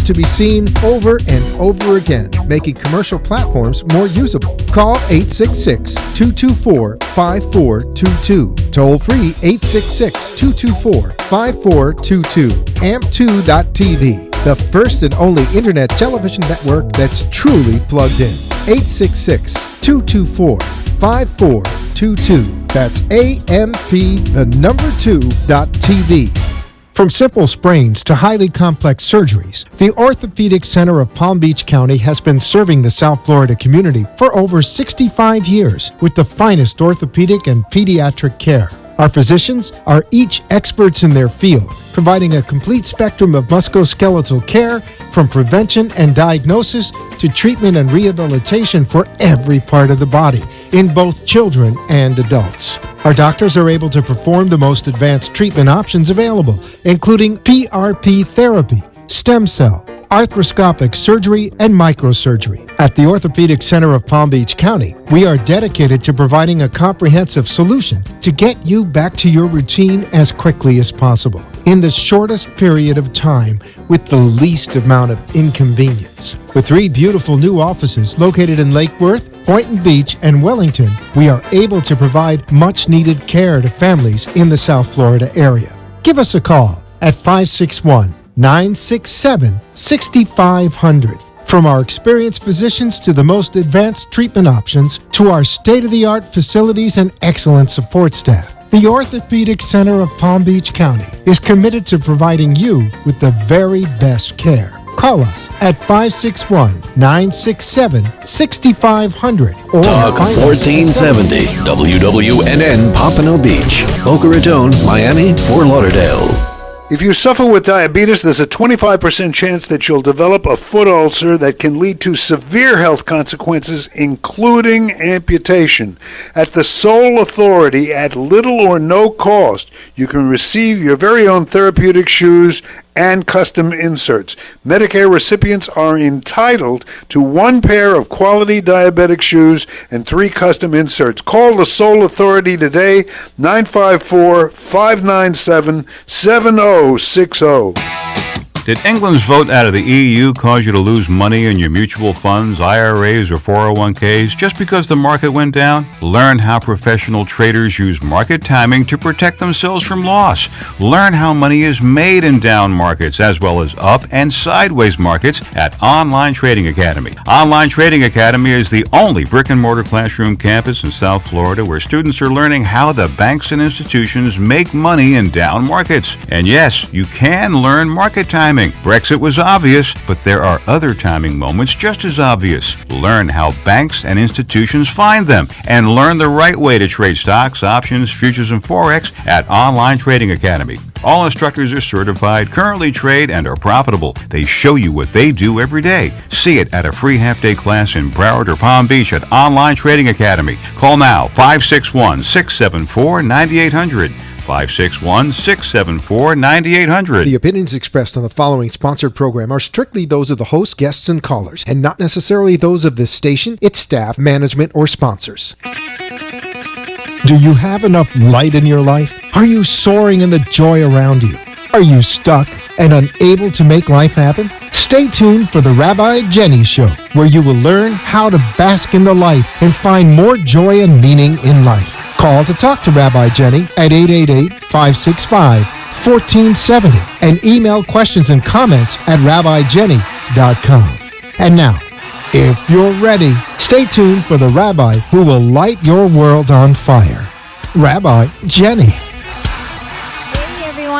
to be seen over and over again, making commercial platforms more usable. Call 866-224-5422. Toll free 866-224-5422. AMP2.tv, the first and only internet television network that's truly plugged in. 866-224-5422. That's AMP2.tv. From simple sprains to highly complex surgeries, the Orthopedic Center of Palm Beach County has been serving the South Florida community for over 65 years with the finest orthopedic and pediatric care. Our physicians are each experts in their field, providing a complete spectrum of musculoskeletal care from prevention and diagnosis to treatment and rehabilitation for every part of the body in both children and adults. Our doctors are able to perform the most advanced treatment options available, including PRP therapy, stem cell, arthroscopic surgery, and microsurgery. At the Orthopedic Center of Palm Beach County, we are dedicated to providing a comprehensive solution to get you back to your routine as quickly as possible, in the shortest period of time with the least amount of inconvenience. With 3 beautiful new offices located in Lake Worth, Boynton Beach, and Wellington, we are able to provide much-needed care to families in the South Florida area. Give us a call at 561-967-6500. From our experienced physicians to the most advanced treatment options to our state-of-the-art facilities and excellent support staff, the Orthopedic Center of Palm Beach County is committed to providing you with the very best care. Call us at 561-967-6500 or Talk 1470 WWNN Pompano Beach, Boca Raton, Miami, Fort Lauderdale. If you suffer with diabetes, there's a 25% chance that you'll develop a foot ulcer that can lead to severe health consequences, including amputation. At the sole authority, at little or no cost, you can receive your very own therapeutic shoes and custom inserts. Medicare recipients are entitled to 1 pair of quality diabetic shoes and 3 custom inserts. Call the sole authority today, 954-597-7060. Did England's vote out of the EU cause you to lose money in your mutual funds, IRAs, or 401ks just because the market went down? Learn how professional traders use market timing to protect themselves from loss. Learn how money is made in down markets as well as up and sideways markets at Online Trading Academy. Online Trading Academy is the only brick-and-mortar classroom campus in South Florida where students are learning how the banks and institutions make money in down markets. And yes, you can learn market timing. Brexit was obvious, but there are other timing moments just as obvious. Learn how banks and institutions find them, and learn the right way to trade stocks, options, futures, and Forex at Online Trading Academy. All instructors are certified, currently trade, and are profitable. They show you what they do every day. See it at a free half-day class in Broward or Palm Beach at Online Trading Academy. Call now, 561-674-9800. 561-674-9800. The opinions expressed on the following sponsored program are strictly those of the host, guests, and callers, and not necessarily those of this station, its staff, management, or sponsors. Do you have enough light in your life? Are you soaring in the joy around you? Are you stuck and unable to make life happen? Stay tuned for the Rabbi Jenny Show, where you will learn how to bask in the light and find more joy and meaning in life. Call to talk to Rabbi Jenny at 888-565-1470 and email questions and comments at rabbijenny.com. And now, if you're ready, stay tuned for the Rabbi who will light your world on fire, Rabbi Jenny.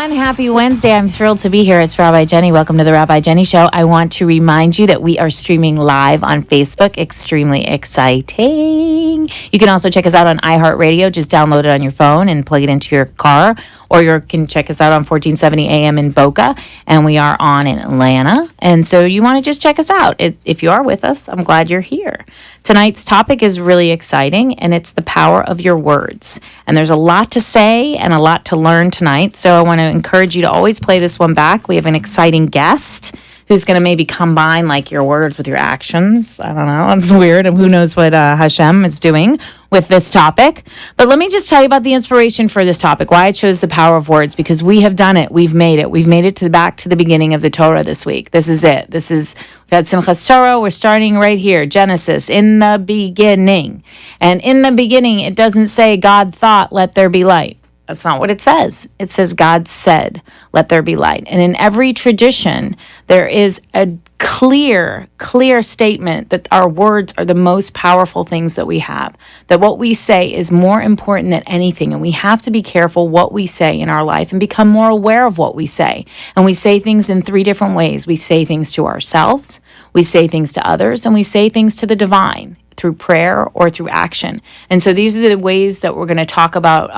Happy Wednesday. I'm thrilled to be here. It's Rabbi Jenny. Welcome to the Rabbi Jenny Show. I want to remind you that we are streaming live on Facebook. Extremely exciting. You can also check us out on iHeartRadio. Just download it on your phone and plug it into your car. Or you can check us out on 1470 AM in Boca. And we are on in Atlanta. And so you want to just check us out. If you are with us, I'm glad you're here. Tonight's topic is really exciting, and it's the power of your words. And there's a lot to say and a lot to learn tonight. So I want to encourage you to always play this one back. We have an exciting guest who's going to maybe combine like your words with your actions. I don't know. It's weird. And who knows what Hashem is doing with this topic. But let me just tell you about the inspiration for this topic, why I chose the power of words, because we have done it. We've made it. We've made it back to the beginning of the Torah this week. This is it. We've had Simchas Torah. We're starting right here. Genesis, in the beginning. And in the beginning, it doesn't say God thought, let there be light. That's not what it says. It says God said, let there be light. And in every tradition, there is a clear statement that our words are the most powerful things that we have, that what we say is more important than anything. And we have to be careful what we say in our life and become more aware of what we say. And we say things in 3 different ways. We say things to ourselves, we say things to others, and we say things to the divine through prayer or through action. And so these are the ways that we're going to talk about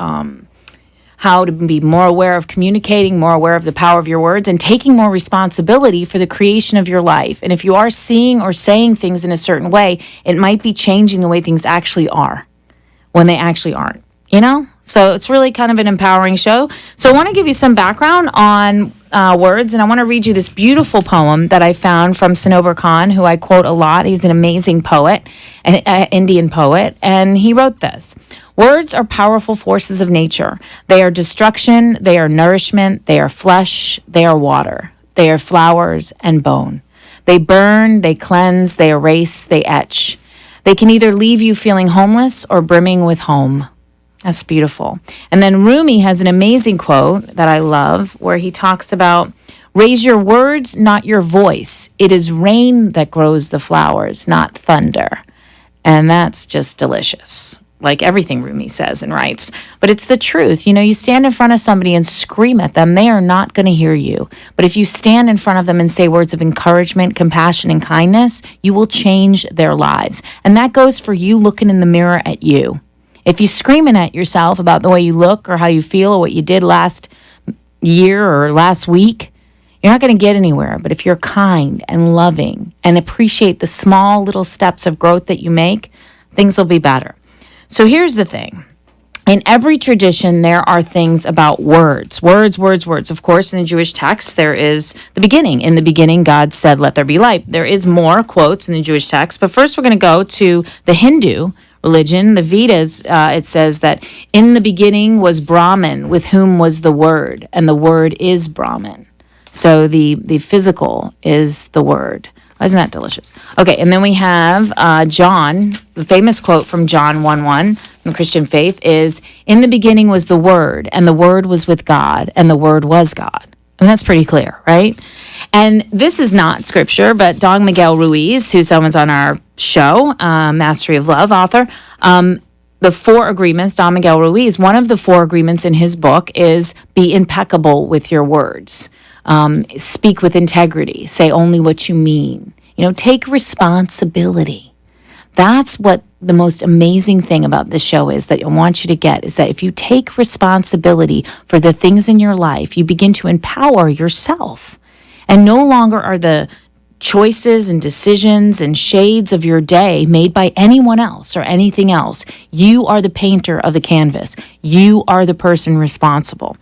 how to be more aware of communicating, more aware of the power of your words, and taking more responsibility for the creation of your life. And if you are seeing or saying things in a certain way, it might be changing the way things actually are when they actually aren't, you know? So it's really kind of an empowering show. So I want to give you some background on words, and I want to read you this beautiful poem that I found from Sanobar Khan, who I quote a lot. He's an amazing poet, an Indian poet, and he wrote this. Words are powerful forces of nature. They are destruction, they are nourishment, they are flesh, they are water. They are flowers and bone. They burn, they cleanse, they erase, they etch. They can either leave you feeling homeless or brimming with home. That's beautiful. And then Rumi has an amazing quote that I love where he talks about, raise your words, not your voice. It is rain that grows the flowers, not thunder. And that's just delicious. Like everything Rumi says and writes. But it's the truth. You know, you stand in front of somebody and scream at them, they are not going to hear you. But if you stand in front of them and say words of encouragement, compassion, and kindness, you will change their lives. And that goes for you looking in the mirror at you. If you're screaming at yourself about the way you look or how you feel or what you did last year or last week, you're not going to get anywhere. But if you're kind and loving and appreciate the small little steps of growth that you make, things will be better. So here's the thing. In every tradition, there are things about words. Words. Of course, in the Jewish text, there is the beginning. In the beginning, God said, let there be light. There is more quotes in the Jewish text. But first, we're going to go to the Hindu religion. The Vedas, it says that in the beginning was Brahman, with whom was the Word, and the Word is Brahman. So the physical is the Word. Isn't that delicious? Okay, and then we have John, the famous quote from John 1:1 from the Christian faith is, in the beginning was the Word, and the Word was with God, and the Word was God. And that's pretty clear, right? And this is not scripture, but Don Miguel Ruiz, who's someone's on our show, Mastery of Love author, the 4 agreements, Don Miguel Ruiz, one of the 4 agreements in his book is be impeccable with your words. Speak with integrity. Say only what you mean. You know, take responsibility. That's what the most amazing thing about this show is that I want you to get, is that if you take responsibility for the things in your life, you begin to empower yourself. And no longer are the choices and decisions and shades of your day made by anyone else or anything else. You are the painter of the canvas. You are the person responsible.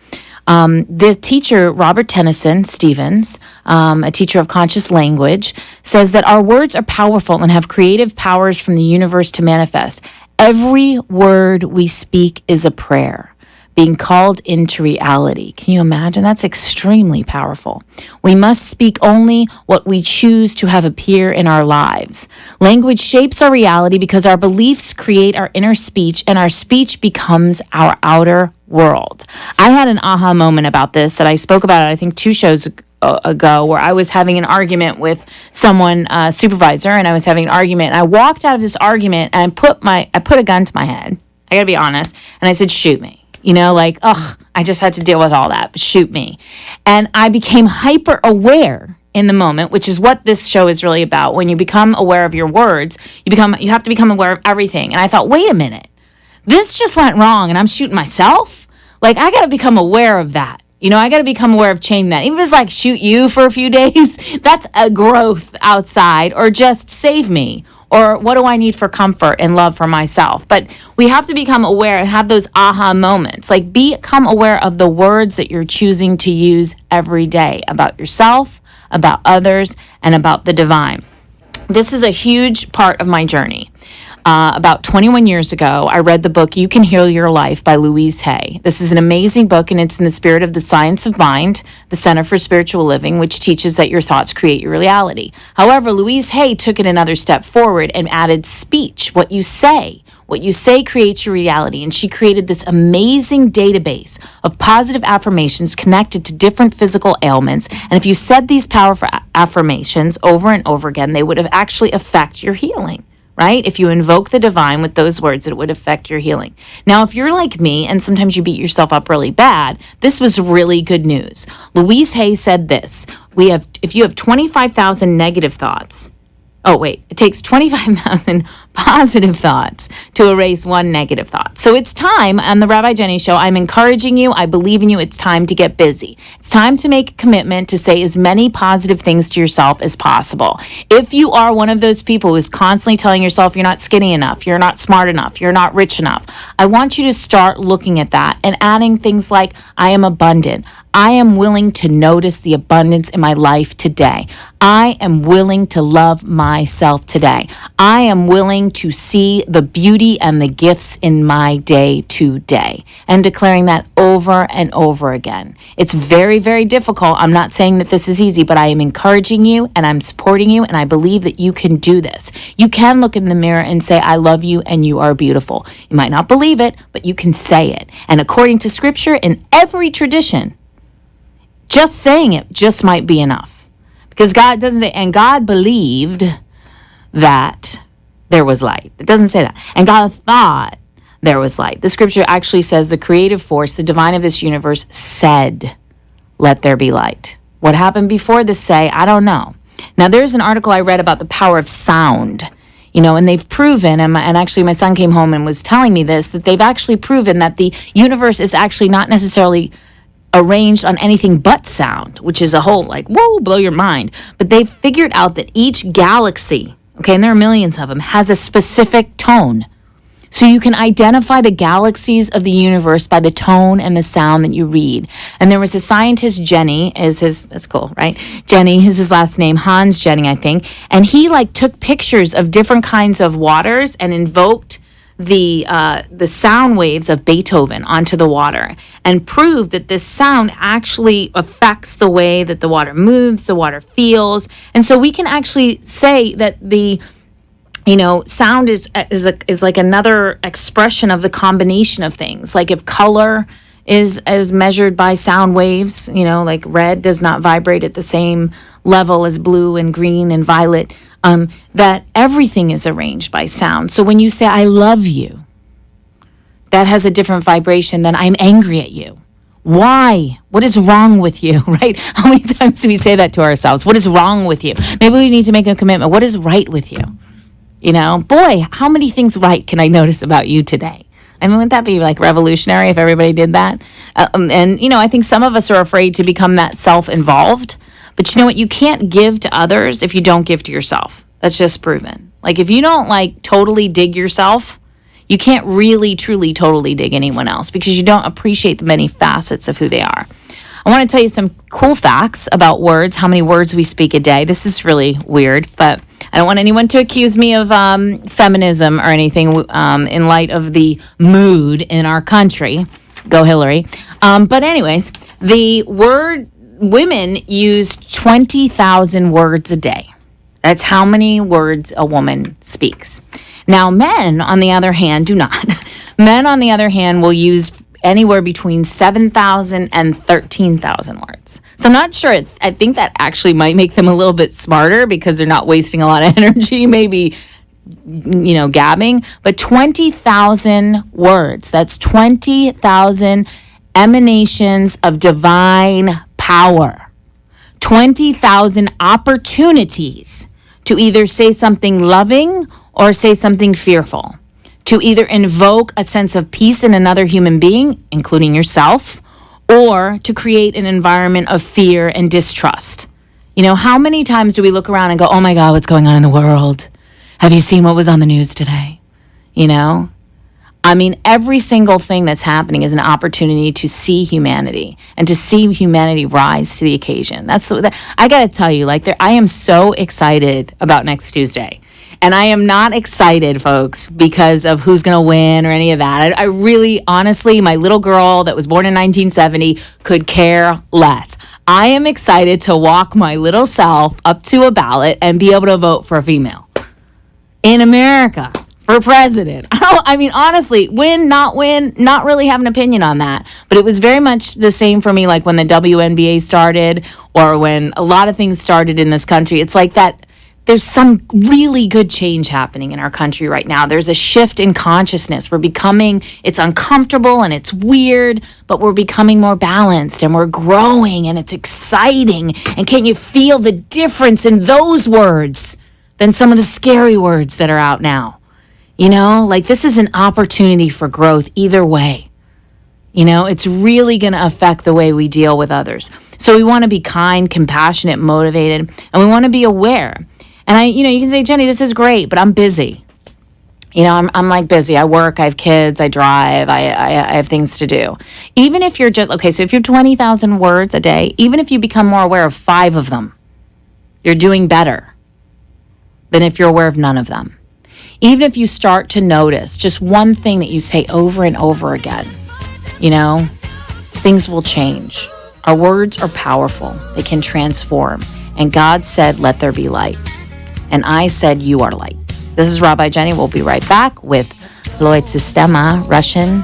The teacher, Robert Tennyson Stevens, a teacher of conscious language, says that our words are powerful and have creative powers from the universe to manifest. Every word we speak is a prayer being called into reality. Can you imagine? That's extremely powerful. We must speak only what we choose to have appear in our lives. Language shapes our reality because our beliefs create our inner speech, and our speech becomes our outer world. I had an aha moment about this that I spoke about, I think 2 shows ago, where I was having an argument with someone, supervisor, and I was having an argument. And I walked out of this argument and I put a gun to my head. I gotta be honest. And I said, shoot me. You know, like, I just had to deal with all that, but shoot me. And I became hyper aware in the moment, which is what this show is really about. When you become aware of your words, you have to become aware of everything. And I thought, wait a minute, this just went wrong and I'm shooting myself? Like, I got to become aware of that. You know, I got to become aware of changing that. Even if it's like shoot you for a few days, that's a growth outside, or just save me. Or what do I need for comfort and love for myself? But we have to become aware and have those aha moments. Like, become aware of the words that you're choosing to use every day about yourself, about others, and about the divine. This is a huge part of my journey. About 21 years ago, I read the book You Can Heal Your Life by Louise Hay. This is an amazing book, and it's in the spirit of the Science of Mind, the Center for Spiritual Living, which teaches that your thoughts create your reality. However, Louise Hay took it another step forward and added speech, what you say. What you say creates your reality, and she created this amazing database of positive affirmations connected to different physical ailments. And if you said these powerful affirmations over and over again, they would have actually affect your healing. Right? If you invoke the divine with those words, it would affect your healing. Now, if you're like me and sometimes you beat yourself up really bad, this was really good news. Louise Hay said this, if you have 25,000 negative thoughts, it takes 25,000 positive thoughts to erase one negative thought. So it's time on the Rabbi Jenny Show. I'm encouraging you. I believe in you. It's time to get busy. It's time to make a commitment to say as many positive things to yourself as possible. If you are one of those people who is constantly telling yourself you're not skinny enough, you're not smart enough, you're not rich enough, I want you to start looking at that and adding things like, I am abundant. I am willing to notice the abundance in my life today. I am willing to love myself today. I am willing to see the beauty and the gifts in my day today. And declaring that over and over again. It's very, very difficult. I'm not saying that this is easy, but I am encouraging you and I'm supporting you, and I believe that you can do this. You can look in the mirror and say, I love you and you are beautiful. You might not believe it, but you can say it. And according to scripture, in every tradition, just saying it just might be enough. Because God doesn't say, and God believed that there was light. It doesn't say that. And God thought there was light. The scripture actually says the creative force, the divine of this universe, said, let there be light. What happened before the say, I don't know. Now, there's an article I read about the power of sound. And they've proven, and actually my son came home and was telling me this, that they've actually proven that the universe is actually not necessarily arranged on anything but sound, which is a whole whoa, blow your mind. But they've figured out that each galaxy, and there are millions of them, has a specific tone. So you can identify the galaxies of the universe by the tone and the sound that you read. And there was a scientist, that's cool, right? Jenny is his last name, Hans Jenny, I think. And he took pictures of different kinds of waters and invoked the sound waves of Beethoven onto the water and proved that this sound actually affects the way that the water moves, the water feels. And so we can actually say that the sound is like another expression of the combination of things. Like if color is as measured by sound waves, like red does not vibrate at the same level as blue and green and violet, that everything is arranged by sound. So when you say, I love you, that has a different vibration than I'm angry at you. Why? What is wrong with you, right? How many times do we say that to ourselves? What is wrong with you? Maybe we need to make a commitment. What is right with you? Boy, how many things right can I notice about you today? I mean, wouldn't that be revolutionary if everybody did that? I think some of us are afraid to become that self-involved. But you know what? You can't give to others if you don't give to yourself. That's just proven. If you don't totally dig yourself, you can't really, truly, totally dig anyone else because you don't appreciate the many facets of who they are. I want to tell you some cool facts about words, how many words we speak a day. This is really weird, but I don't want anyone to accuse me of feminism or anything in light of the mood in our country. Go Hillary. But anyways, women use 20,000 words a day. That's how many words a woman speaks. Now, men, on the other hand, do not. Men, on the other hand, will use anywhere between 7,000 and 13,000 words. So I'm not sure. I think that actually might make them a little bit smarter because they're not wasting a lot of energy, maybe, gabbing. But 20,000 words. That's 20,000 emanations of divine power. 20,000 opportunities to either say something loving or say something fearful. To either invoke a sense of peace in another human being, including yourself, or to create an environment of fear and distrust. How many times do we look around and go, oh my God, what's going on in the world? Have you seen what was on the news today? I mean, every single thing that's happening is an opportunity to see humanity and to see humanity rise to the occasion. I got to tell you, I am so excited about next Tuesday. And I am not excited, folks, because of who's going to win or any of that. I really, honestly, my little girl that was born in 1970 could care less. I am excited to walk my little self up to a ballot and be able to vote for a female in America for president. I mean, honestly, win, not really have an opinion on that. But it was very much the same for me, like when the WNBA started or when a lot of things started in this country. It's like that. There's some really good change happening in our country right now. There's a shift in consciousness. It's uncomfortable and it's weird, but we're becoming more balanced and we're growing and it's exciting. And can you feel the difference in those words than some of the scary words that are out now? This is an opportunity for growth either way. It's really going to affect the way we deal with others. So we want to be kind, compassionate, motivated, and we want to be aware. And you can say, Jenny, this is great, but I'm busy. I'm busy. I work, I have kids, I drive, I have things to do. Even if you're so if you're 20,000 words a day, even if you become more aware of 5 of them, you're doing better than if you're aware of none of them. Even if you start to notice just one thing that you say over and over again, things will change. Our words are powerful. They can transform. And God said, let there be light. And I said, you are light. This is Rabbi Jenny. We'll be right back with Floyd Sistema, Russian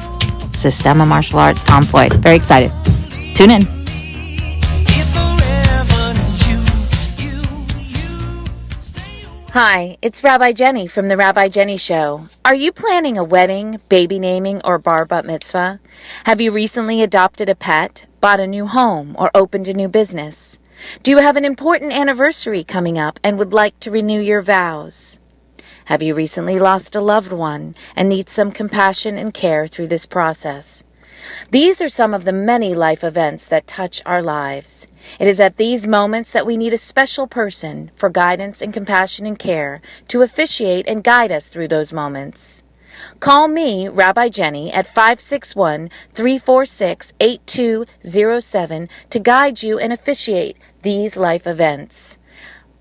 Sistema Martial Arts, Tom Floyd. Very excited. Tune in. Hi, it's Rabbi Jenny from The Rabbi Jenny Show. Are you planning a wedding, baby naming, or bar bat mitzvah? Have you recently adopted a pet, bought a new home, or opened a new business? Do you have an important anniversary coming up and would like to renew your vows? Have you recently lost a loved one and need some compassion and care through this process? These are some of the many life events that touch our lives. It is at these moments that we need a special person for guidance and compassion and care to officiate and guide us through those moments. Call me, Rabbi Jenny, at 561-346-8207 to guide you and officiate these life events.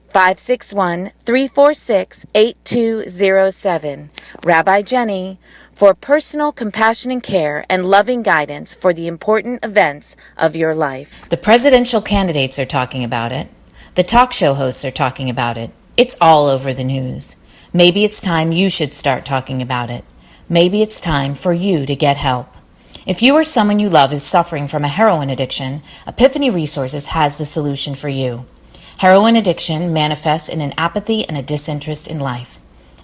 561-346-8207. Rabbi Jenny, for personal compassion and care and loving guidance for the important events of your life. The presidential candidates are talking about it. The talk show hosts are talking about it. It's all over the news. Maybe it's time you should start talking about it. Maybe it's time for you to get help. If you or someone you love is suffering from a heroin addiction, Epiphany Resources has the solution for you. Heroin addiction manifests in an apathy and a disinterest in life.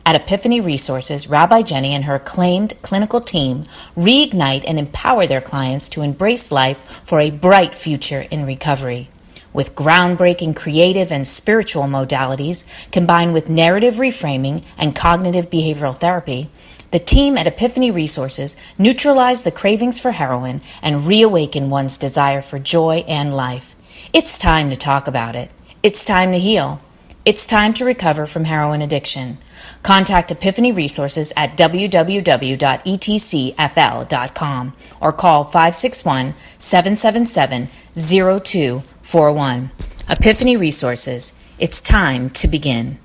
At Epiphany Resources, Rabbi Jenny and her acclaimed clinical team reignite and empower their clients to embrace life for a bright future in recovery. With groundbreaking creative and spiritual modalities combined with narrative reframing and cognitive behavioral therapy, the team at Epiphany Resources neutralize the cravings for heroin and reawaken one's desire for joy and life. It's time to talk about it. It's time to heal. It's time to recover from heroin addiction. Contact Epiphany Resources at www.etcfl.com or call 561-777-0241. Epiphany Resources. It's time to begin.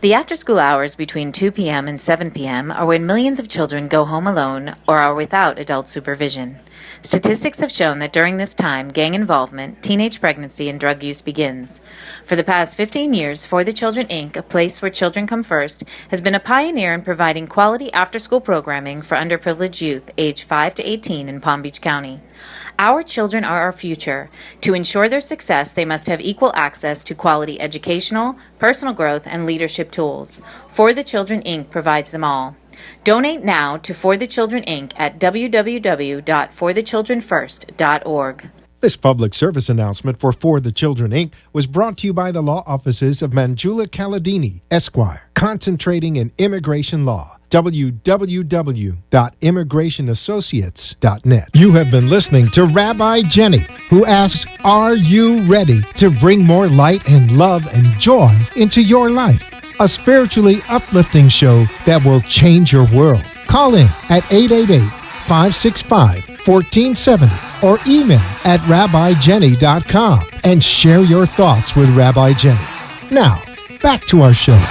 The after-school hours between 2 p.m. and 7 p.m. are when millions of children go home alone or are without adult supervision. Statistics have shown that during this time, gang involvement, teenage pregnancy, and drug use begins. For the past 15 years, For the Children, Inc., a place where children come first, has been a pioneer in providing quality after-school programming for underprivileged youth aged 5 to 18 in Palm Beach County. Our children are our future. To ensure their success, they must have equal access to quality educational, personal growth, and leadership tools. For the Children, Inc. provides them all. Donate now to For the Children, Inc. at www.forthechildrenfirst.org. This public service announcement for the Children, Inc. was brought to you by the law offices of Manjula Caladini, Esquire, concentrating in immigration law. www.immigrationassociates.net. You have been listening to Rabbi Jenny, who asks, are you ready to bring more light and love and joy into your life? a spiritually uplifting show that will change your world. Call in at 888-565-1470 or email at rabbijenny.com and share your thoughts with Rabbi Jenny. Now, back to our show.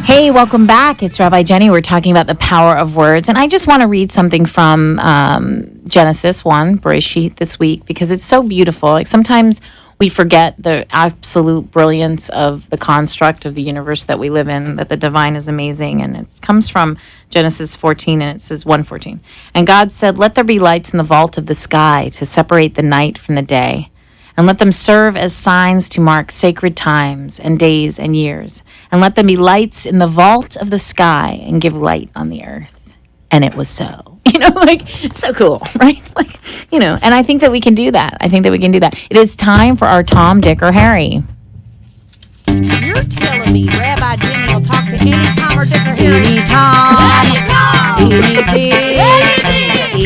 Hey, welcome back. It's Rabbi Jenny. We're talking about the power of words. And I just want to read something from Genesis 1, Bereshit, this week, because it's so beautiful. Like sometimes we forget the absolute brilliance of the construct of the universe that we live in, that the divine is amazing. And it comes from Genesis 14, and it says 1:14. And God said, "Let there be lights in the vault of the sky to separate the night from the day, and let them serve as signs to mark sacred times and days and years. And let them be lights in the vault of the sky and give light on the earth." And it was so. Like, so cool, right? Like, and I think that we can do that. It is time for our Tom, Dick, or Harry. You're telling me Rabbi Jenny will talk to any Tom or Dick or Harry? Any Tom. Any Dick.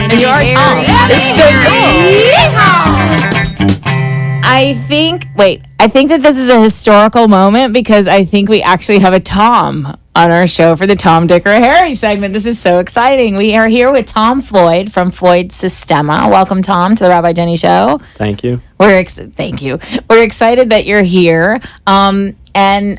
And you are Tom. This is so cool. I think that this is a historical moment because I think we actually have a Tom on our show for the Tom, Dick, or Harry segment. This is so exciting. We are here with Tom Floyd from Floyd Systema. Welcome, Tom, to the Rabbi Jenny Show. Thank you. Thank you. We're excited that you're here. And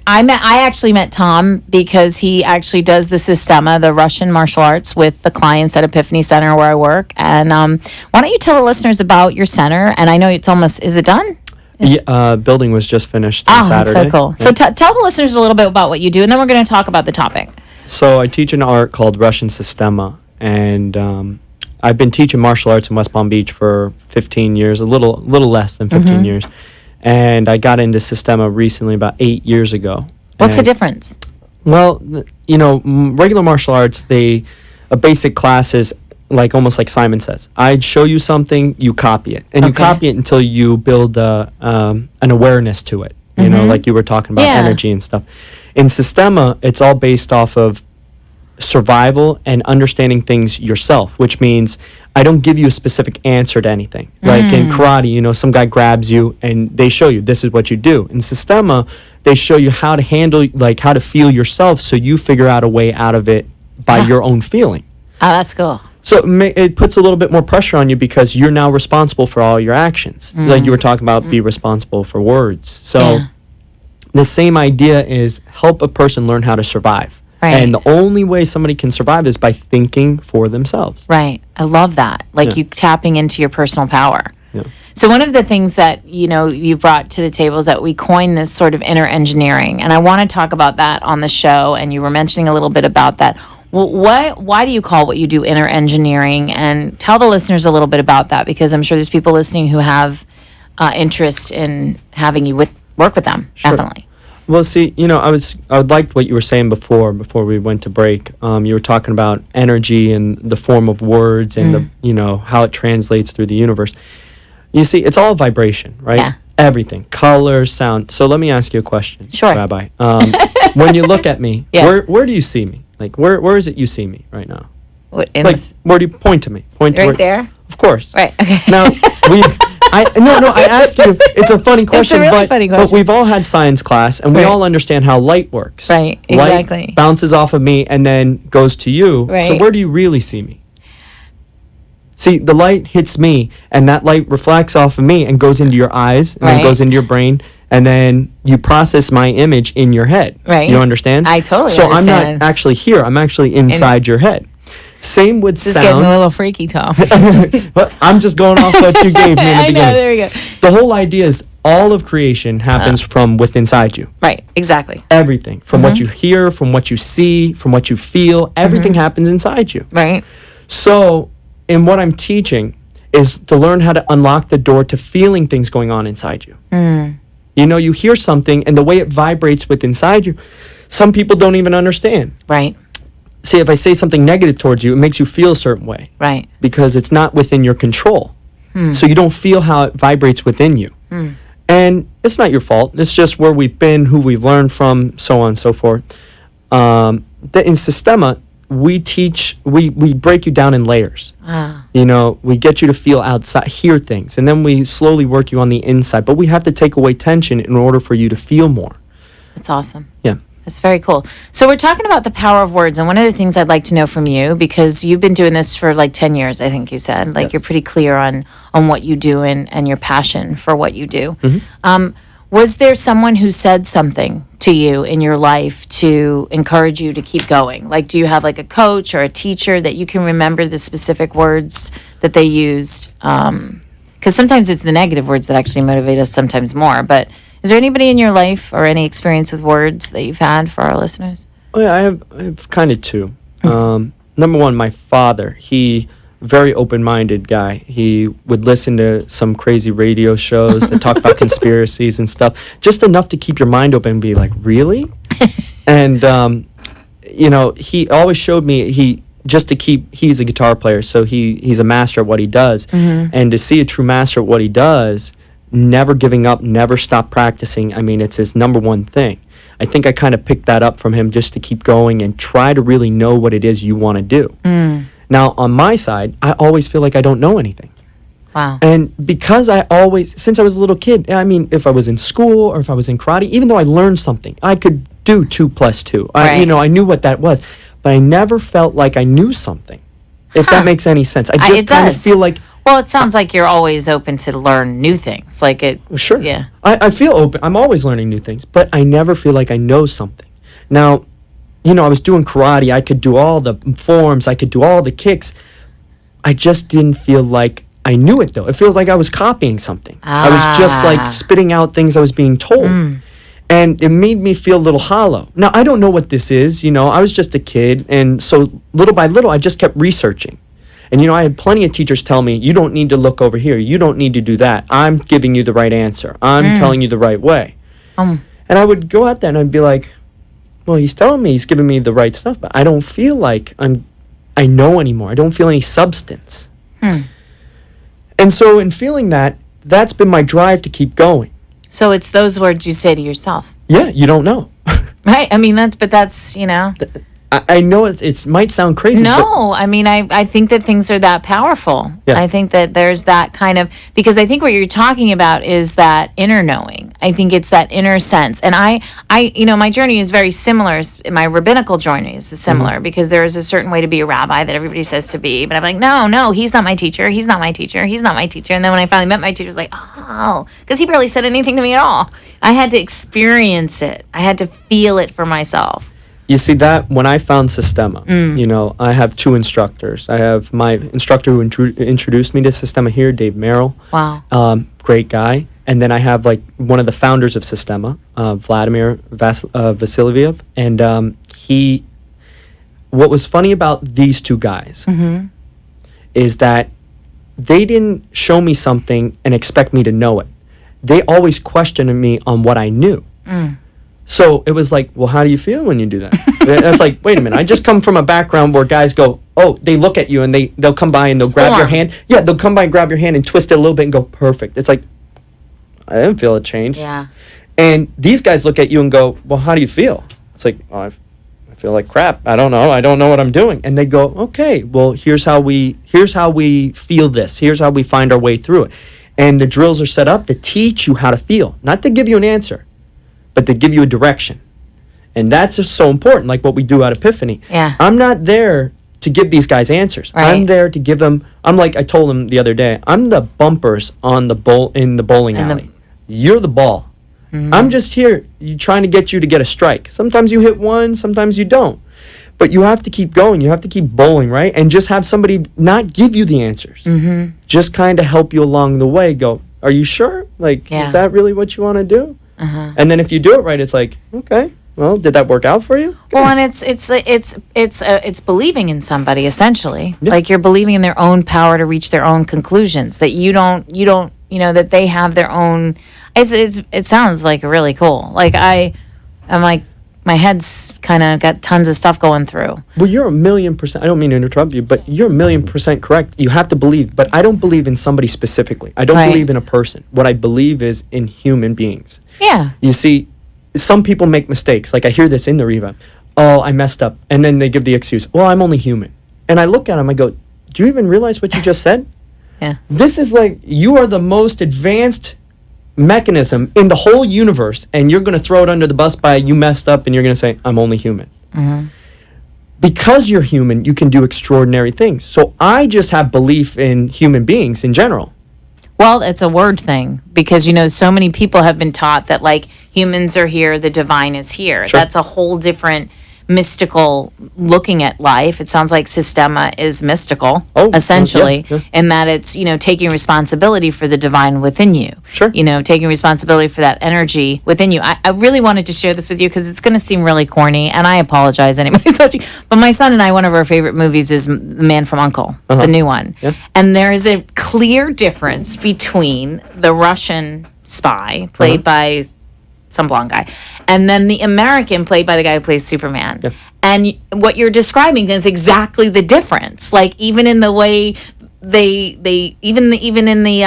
I actually met Tom because he actually does the Systema, the Russian martial arts, with the clients at Epiphany Center where I work. And why don't you tell the listeners about your center? And I know it's almost, is it done? Yeah, building was just finished on Saturday. That's so cool. Yeah. So tell the listeners a little bit about what you do, and then we're going to talk about the topic. So I teach an art called Russian Systema, and I've been teaching martial arts in West Palm Beach for 15 years, a little less than 15 years. And I got into Systema recently, about 8 years ago. What's the difference? Well, regular martial arts, a basic class is almost like Simon says. I'd show you something, you copy it. And you copy it until you build an awareness to it. Like you were talking about energy and stuff. In Systema, it's all based off of survival and understanding things yourself, which means I don't give you a specific answer to anything. Like in karate, some guy grabs you and they show you this is what you do. In Systema, they show you how to handle, how to feel yourself, so you figure out a way out of it by your own feeling. Oh, that's cool. So it puts a little bit more pressure on you because you're now responsible for all your actions. Like you were talking about, be responsible for words. So the same idea is help a person learn how to survive. Right. And the only way somebody can survive is by thinking for themselves. Right. I love that. You tapping into your personal power. Yeah. So one of the things that, you brought to the table is that we coined this sort of inner engineering. And I want to talk about that on the show. And you were mentioning a little bit about that. Well, why do you call what you do inner engineering? And tell the listeners a little bit about that, because I'm sure there's people listening who have interest in having you work with them. Sure. Definitely. Well, see, I liked what you were saying before we went to break. You were talking about energy and the form of words and how it translates through the universe. You see, it's all vibration, right? Yeah. Everything, color, sound. So let me ask you a question, sure, Rabbi. When you look at me, yes, where do you see me? Where is it you see me right now? Where do you point to me? Point right to there? Of course. Right. Okay. Now, I asked you, it's a funny question, it's a really funny question. But we've all had science class, and we all understand how light works. Right, exactly. Light bounces off of me and then goes to you. Right. So where do you really see me? See, the light hits me, and that light reflects off of me and goes into your eyes, and then goes into your brain, and then you process my image in your head. Right. You understand? I totally understand. So understand. I'm not actually here. I'm actually inside your head. Same with sounds. This is getting a little freaky, Tom. I'm just going off what you gave me in the beginning. I know, there we go. The whole idea is all of creation happens from within inside you. Right, exactly. Everything. From what you hear, from what you see, from what you feel, everything happens inside you. Right. So, in what I'm teaching is to learn how to unlock the door to feeling things going on inside you. You hear something, and the way it vibrates within inside you, some people don't even understand. Right. See, if I say something negative towards you, it makes you feel a certain way. Right. Because it's not within your control. So you don't feel how it vibrates within you. And it's not your fault. It's just where we've been, who we've learned from, so on and so forth. In Systema, we break you down in layers. We get you to feel outside, hear things, and then we slowly work you on the inside. But we have to take away tension in order for you to feel more. That's awesome. Yeah. That's very cool. So we're talking about the power of words, and one of the things I'd like to know from you, because you've been doing this for like 10 years, I think you said, like you're pretty clear on what you do and your passion for what you do. Was there someone who said something to you in your life to encourage you to keep going? Like, do you have like a coach or a teacher that you can remember the specific words that they used? Because sometimes it's the negative words that actually motivate us sometimes more, but is there anybody in your life or any experience with words that you've had for our listeners? Oh, yeah, I have kind of two. Number one, my father. He very open-minded guy. He would listen to some crazy radio shows that talk about conspiracies and stuff, just enough to keep your mind open and be like, really? And he always showed me he's a guitar player, so he's a master at what he does. And to see a true master at what he does, never giving up, never stop practicing. I mean, it's his number one thing. I think I kind of picked that up from him, just to keep going and try to really know what it is you want to do. Now, on my side, I always feel like I don't know anything. Wow. And because since I was a little kid, I mean, if I was in school or if I was in karate, even though I learned something, I could do 2 + 2. Right. I knew what that was, but I never felt like I knew something, if that makes any sense. I just kind of feel like... Well, it sounds like you're always open to learn new things. Like it. Sure. Yeah. I feel open. I'm always learning new things, but I never feel like I know something. Now, I was doing karate. I could do all the forms. I could do all the kicks. I just didn't feel like I knew it, though. It feels like I was copying something. I was just like spitting out things I was being told. And it made me feel a little hollow. Now, I don't know what this is. I was just a kid. And so little by little, I just kept researching. And, I had plenty of teachers tell me, you don't need to look over here. You don't need to do that. I'm giving you the right answer. I'm telling you the right way. And I would go out there and I'd be like, well, he's telling me he's giving me the right stuff, but I don't feel like I know anymore. I don't feel any substance. And so in feeling that, that's been my drive to keep going. So it's those words you say to yourself. Yeah, you don't know. Right? I mean, that's. I know it might sound crazy. No, I mean, I think that things are that powerful. Yeah. I think that there's that kind of, because I think what you're talking about is that inner knowing. I think it's that inner sense. And I my journey is very similar. My rabbinical journey is similar because there is a certain way to be a rabbi that everybody says to be. But I'm like, no, he's not my teacher. He's not my teacher. He's not my teacher. And then when I finally met my teacher, I was like, oh, because he barely said anything to me at all. I had to experience it. I had to feel it for myself. You see that when I found Sistema, I have 2 instructors. I have my instructor who introduced me to Sistema here, Dave Merrill. Wow. Great guy. And then I have like one of the founders of Sistema, Vladimir Vasiliev. And what was funny about these 2 guys is that they didn't show me something and expect me to know it. They always questioned me on what I knew. So it was like, well, how do you feel when you do that? It's like, wait a minute, I just come from a background where guys go, oh, they look at you and they'll come by and they'll grab your hand. Yeah, they'll come by and grab your hand and twist it a little bit and go, perfect. It's like, I didn't feel a change. Yeah. And these guys look at you and go, well, how do you feel? It's like, oh, I feel like crap. I don't know. I don't know what I'm doing. And they go, okay, well, here's how we feel this. Here's how we find our way through it. And the drills are set up to teach you how to feel, not to give you an answer, but to give you a direction. And that's just so important, like what we do at Epiphany. Yeah. I'm not there to give these guys answers. Right. I'm there to give them, I told them the other day, I'm the bumpers on in the bowling alley. You're the ball. I'm just here trying to get you to get a strike. Sometimes you hit one, sometimes you don't. But you have to keep going. You have to keep bowling, right? And just have somebody not give you the answers. Just kind of help you along the way. Go, are you sure? Like, is that really what you want to do? And then if you do it right, it's like, okay, well, did that work out for you? Good. Well, and it's believing in somebody essentially. Yeah. Like you're believing in their own power to reach their own conclusions. That you don't, that they have their own. It sounds like really cool. Like I'm like my head's kind of got tons of stuff going through. Well, you're 1,000,000%. I don't mean to interrupt you, but you're 1,000,000% correct. You have to believe, but I don't believe in somebody specifically. I don't believe in a person. What I believe is in human beings. Yeah. You see, some people make mistakes. Like I hear this in the revamp. Oh, I messed up. And then they give the excuse, well, I'm only human. And I look at them, I go, do you even realize what you just said? Yeah. This is like, you are the most advanced mechanism in the whole universe, and you're going to throw it under the bus by you messed up, and you're going to say, I'm only human. Because you're human, you can do extraordinary things. So I just have belief in human beings in general. Well, it's a word thing because, so many people have been taught that, like, humans are here, the divine is here. Sure. That's a whole different mystical looking at life. It sounds like Systema is mystical, essentially, yeah. in that it's, taking responsibility for the divine within you. Sure. Taking responsibility for that energy within you. I really wanted to share this with you because it's going to seem really corny, and I apologize anybody's watching. But my son and I, one of our favorite movies is The Man from U.N.C.L.E., the new one. Yeah. And there is a clear difference between the Russian spy, played by some blonde guy, and then the American, played by the guy who plays Superman. Yeah. And what you're describing is exactly the difference. Like, even in the way they even in the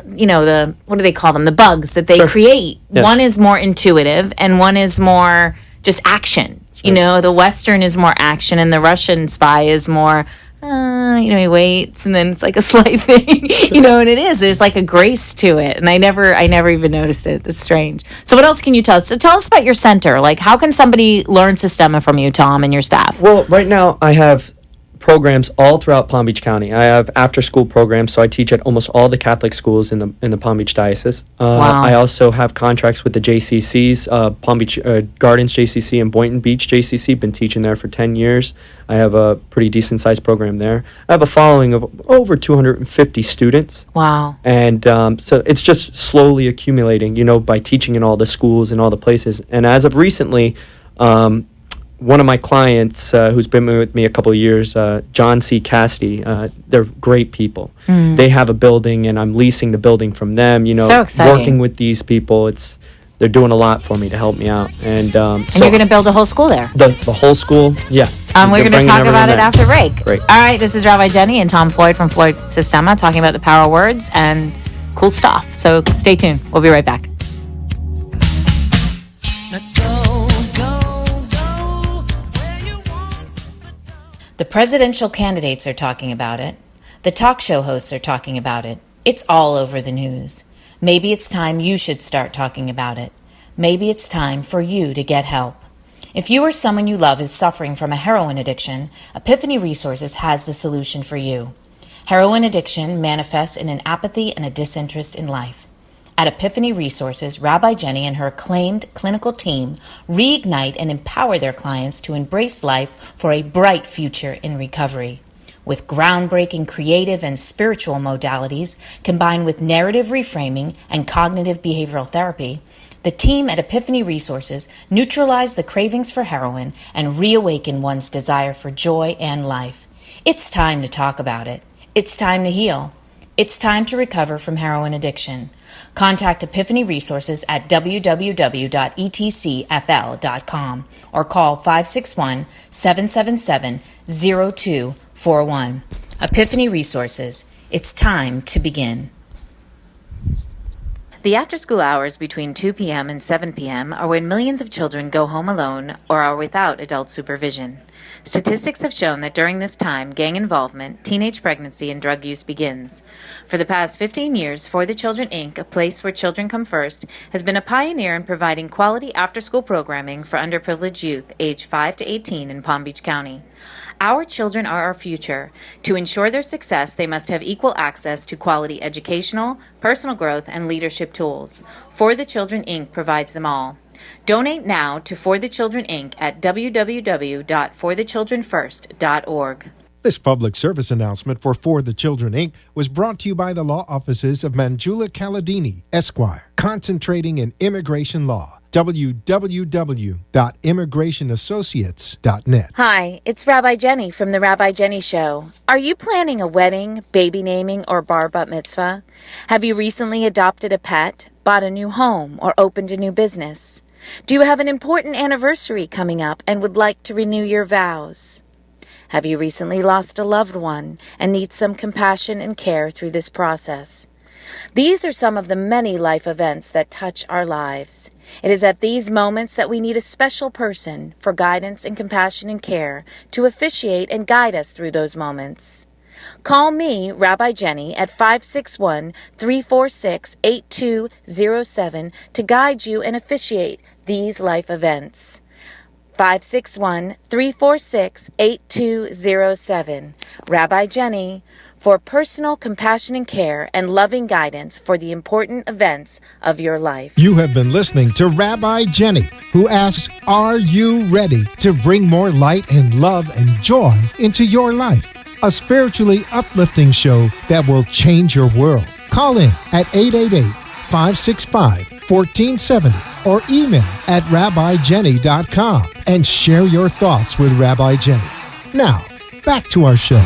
the, what do they call them, the bugs that they create, one is more intuitive and one is more just action. The Western is more action and the Russian spy is more he waits and then it's like a slight thing, and it is. There's like a grace to it. And I never even noticed it. It's strange. So what else can you tell us? So tell us about your center. Like, how can somebody learn Systema from you, Tom, and your staff? Well, right now I have programs all throughout Palm Beach County. I have after-school programs, so I teach at almost all the Catholic schools in the Palm Beach Diocese. Wow. I also have contracts with the JCCs, Palm Beach Gardens JCC and Boynton Beach JCC. Been teaching there for 10 years. I have a pretty decent-sized program there. I have a following of over 250 students. Wow. And so it's just slowly accumulating, by teaching in all the schools and all the places. And as of recently, one of my clients who's been with me a couple of years, John C. Cassidy, they're great people. They have a building, and I'm leasing the building from them. So exciting. Working with these people, they're doing a lot for me to help me out. And so you're going to build a whole school there. The whole school, yeah. We're going to talk about it after break. Great. All right, this is Rabbi Jenny and Tom Floyd from Floyd Systema talking about the power of words and cool stuff. So stay tuned. We'll be right back. The presidential candidates are talking about it. The talk show hosts are talking about it. It's all over the news. Maybe it's time you should start talking about it. Maybe it's time for you to get help. If you or someone you love is suffering from a heroin addiction, Epiphany Resources has the solution for you. Heroin addiction manifests in an apathy and a disinterest in life. At Epiphany Resources, Rabbi Jenny and her acclaimed clinical team reignite and empower their clients to embrace life for a bright future in recovery. With groundbreaking creative and spiritual modalities combined with narrative reframing and cognitive behavioral therapy, the team at Epiphany Resources neutralize the cravings for heroin and reawaken one's desire for joy and life. It's time to talk about it. It's time to heal. It's time to recover from heroin addiction. Contact Epiphany Resources at www.etcfl.com or call 561-777-0241. Epiphany Resources. It's time to begin. The after-school hours between 2 p.m. and 7 p.m. are when millions of children go home alone or are without adult supervision. Statistics have shown that during this time, gang involvement, teenage pregnancy, and drug use begins. For the past 15 years, For the Children, Inc., a place where children come first, has been a pioneer in providing quality after-school programming for underprivileged youth aged 5 to 18 in Palm Beach County. Our children are our future. To ensure their success, they must have equal access to quality educational, personal growth, and leadership tools. For the Children, Inc. provides them all. Donate now to For the Children, Inc. at www.forthechildrenfirst.org. This public service announcement for the Children, Inc. was brought to you by the law offices of Manjula Caladini, Esquire, concentrating in immigration law. www.immigrationassociates.net. Hi, it's Rabbi Jenny from The Rabbi Jenny Show. Are you planning a wedding, baby naming, or bar bat mitzvah? Have you recently adopted a pet, bought a new home, or opened a new business? Do you have an important anniversary coming up and would like to renew your vows? Have you recently lost a loved one and need some compassion and care through this process? These are some of the many life events that touch our lives. It is at these moments that we need a special person for guidance and compassion and care to officiate and guide us through those moments. Call me, Rabbi Jenny, at 561-346-8207 to guide you and officiate these life events. 561-346-8207. Rabbi Jenny, for personal compassion and care and loving guidance for the important events of your life. You have been listening to Rabbi Jenny, who asks, are you ready to bring more light and love and joy into your life? A spiritually uplifting show that will change your world. Call in at 888-565-1470 or email at rabbijenny.com and share your thoughts with Rabbi Jenny. Now, back to our show.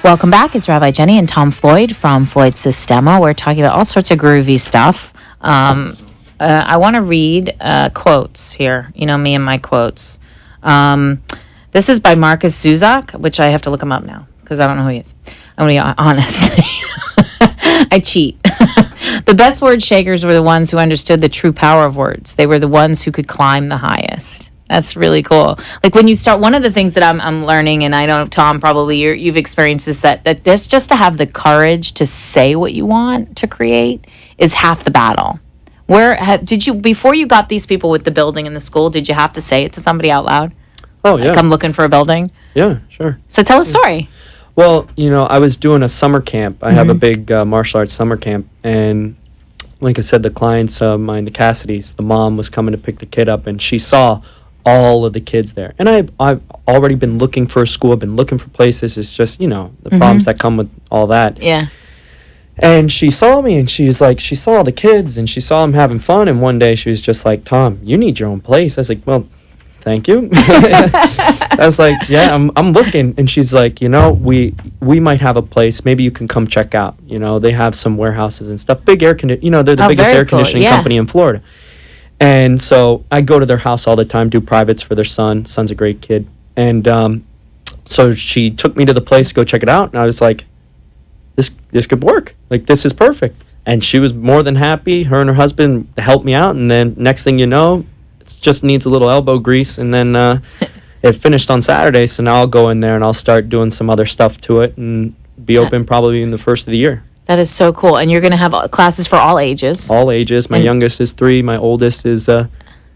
Welcome back. It's Rabbi Jenny and Tom Floyd from Floyd Sistema. We're talking about all sorts of groovy stuff. I want to read quotes here. You know me and my quotes. This is by Marcus Zuzak, which I have to look him up now because I don't know who he is. I'm going to be honest. I cheat. The best word shakers were the ones who understood the true power of words. They were the ones who could climb the highest. That's really cool. Like when you start, one of the things that I'm learning, and I know, Tom, probably you've experienced this, that just to have the courage to say what you want to create is half the battle. Did you, before you got these people with the building and the school, did you have to say it to somebody out loud? Oh, yeah. Like, I'm looking for a building? Yeah, sure. So tell a story. Well, I was doing a summer camp. I have a big martial arts summer camp, and like I said, the clients of mine, the Cassidys, the mom was coming to pick the kid up, and she saw all of the kids there. And I've already been looking for a school. I've been looking for places. It's just, the problems that come with all that. Yeah. And she saw me, and she was like, she saw all the kids, and she saw them having fun. And one day she was just like, Tom, you need your own place. I was like, well, thank you. I was like, yeah, I'm looking. And she's like, we might have a place. Maybe you can come check out. They have some warehouses and stuff. Big they're the biggest air conditioning company in Florida. And so I go to their house all the time, do privates for their son. Son's a great kid. And so she took me to the place to go check it out. And I was like, this could work. Like, this is perfect. And she was more than happy. Her and her husband helped me out. And then next thing you know, it just needs a little elbow grease. And then it finished on Saturday. So now I'll go in there and I'll start doing some other stuff to it and be open probably in the first of the year. That is so cool. And you're going to have classes for all ages. All ages. My youngest is 3. My oldest is,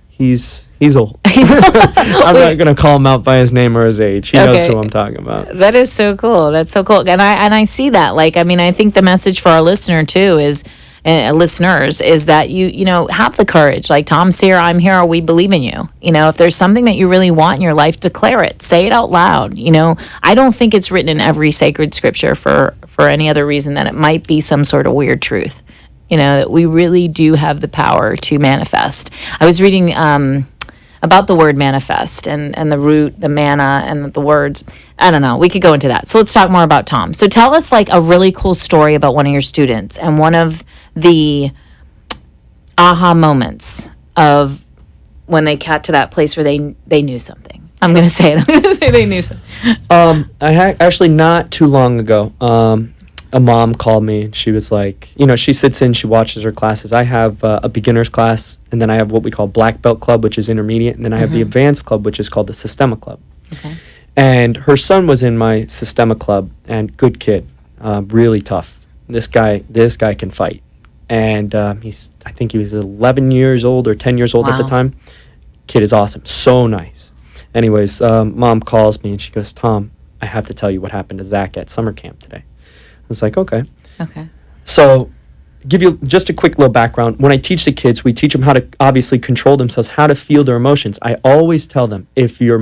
he's old. I'm not going to call him out by his name or his age. He knows who I'm talking about. That is so cool. That's so cool. And I see that. Like, I mean, I think the message for our listener, too, is listeners is that you have the courage. Like, Tom's here, I'm here, we believe in you. If there's something that you really want in your life, declare it. Say it out loud. I don't think it's written in every sacred scripture for any other reason than it might be some sort of weird truth. That we really do have the power to manifest. I was reading about the word manifest and the root, the manna, and the words. I don't know. We could go into that. So let's talk more about Tom. So tell us like a really cool story about one of your students and one of the aha moments of when they got to that place where they knew something. I'm going to say it. I'm going to say they knew something. Actually not too long ago, a mom called me and she was like, she sits in, she watches her classes. I have a beginner's class, and then I have what we call Black Belt Club, which is intermediate, and then I have the advanced club, which is called the Sistema Club. Okay. And her son was in my Sistema Club, and good kid, really tough. This guy can fight. And I think he was 11 years old or 10 years old at the time. Kid is awesome. So nice. Anyways, mom calls me and she goes, Tom, I have to tell you what happened to Zach at summer camp today. I was like, okay. Okay. So give you just a quick little background. When I teach the kids, we teach them how to obviously control themselves, how to feel their emotions. I always tell them, if you're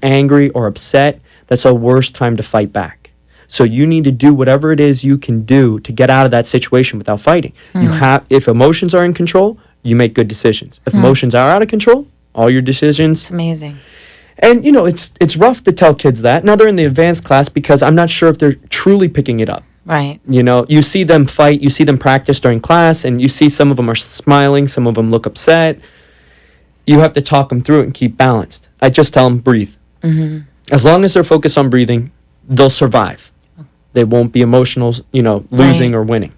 angry or upset, that's the worst time to fight back. So you need to do whatever it is you can do to get out of that situation without fighting. If emotions are in control, you make good decisions. If emotions are out of control, all your decisions. It's amazing. And, it's rough to tell kids that. Now they're in the advanced class because I'm not sure if they're truly picking it up. Right. You see them fight, you see them practice during class, and you see some of them are smiling, some of them look upset. You have to talk them through it and keep balanced. I just tell them, breathe. Mm-hmm. As long as they're focused on breathing, they'll survive. They won't be emotional, losing or winning.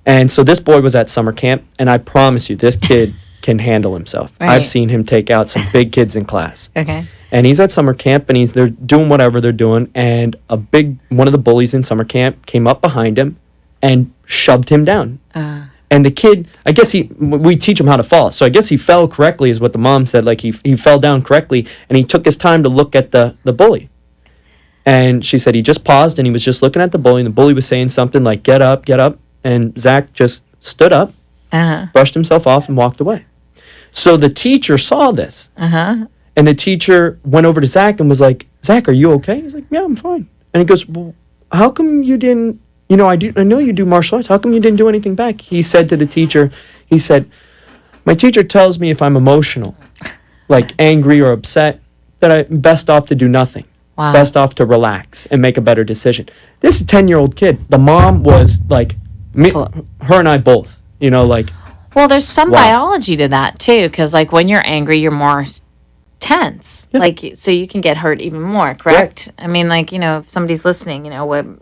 And so this boy was at summer camp, and I promise you, this kid can handle himself. Right. I've seen him take out some big kids in class. Okay. And he's at summer camp, and they're doing whatever they're doing, and one of the bullies in summer camp came up behind him and shoved him down. And the kid, I guess we teach him how to fall, so I guess he fell correctly, is what the mom said. Like he fell down correctly, and he took his time to look at the bully. And she said he just paused, and he was just looking at the bully, and the bully was saying something like, get up, and Zach just stood up, brushed himself off, and walked away. So the teacher saw this, and the teacher went over to Zach and was like, Zach, are you okay? He's like, yeah, I'm fine. And he goes, well, how come you didn't, I know you do martial arts. How come you didn't do anything back? He said to the teacher, he said, my teacher tells me if I'm emotional, like angry or upset, that I'm best off to do nothing. Wow. Best off to relax and make a better decision. This 10-year-old kid, the mom was like, her and I both, Well, there's some Wow. biology to that too, because like when you're angry, you're more tense, so you can get hurt even more. Correct? I mean, if somebody's listening, well,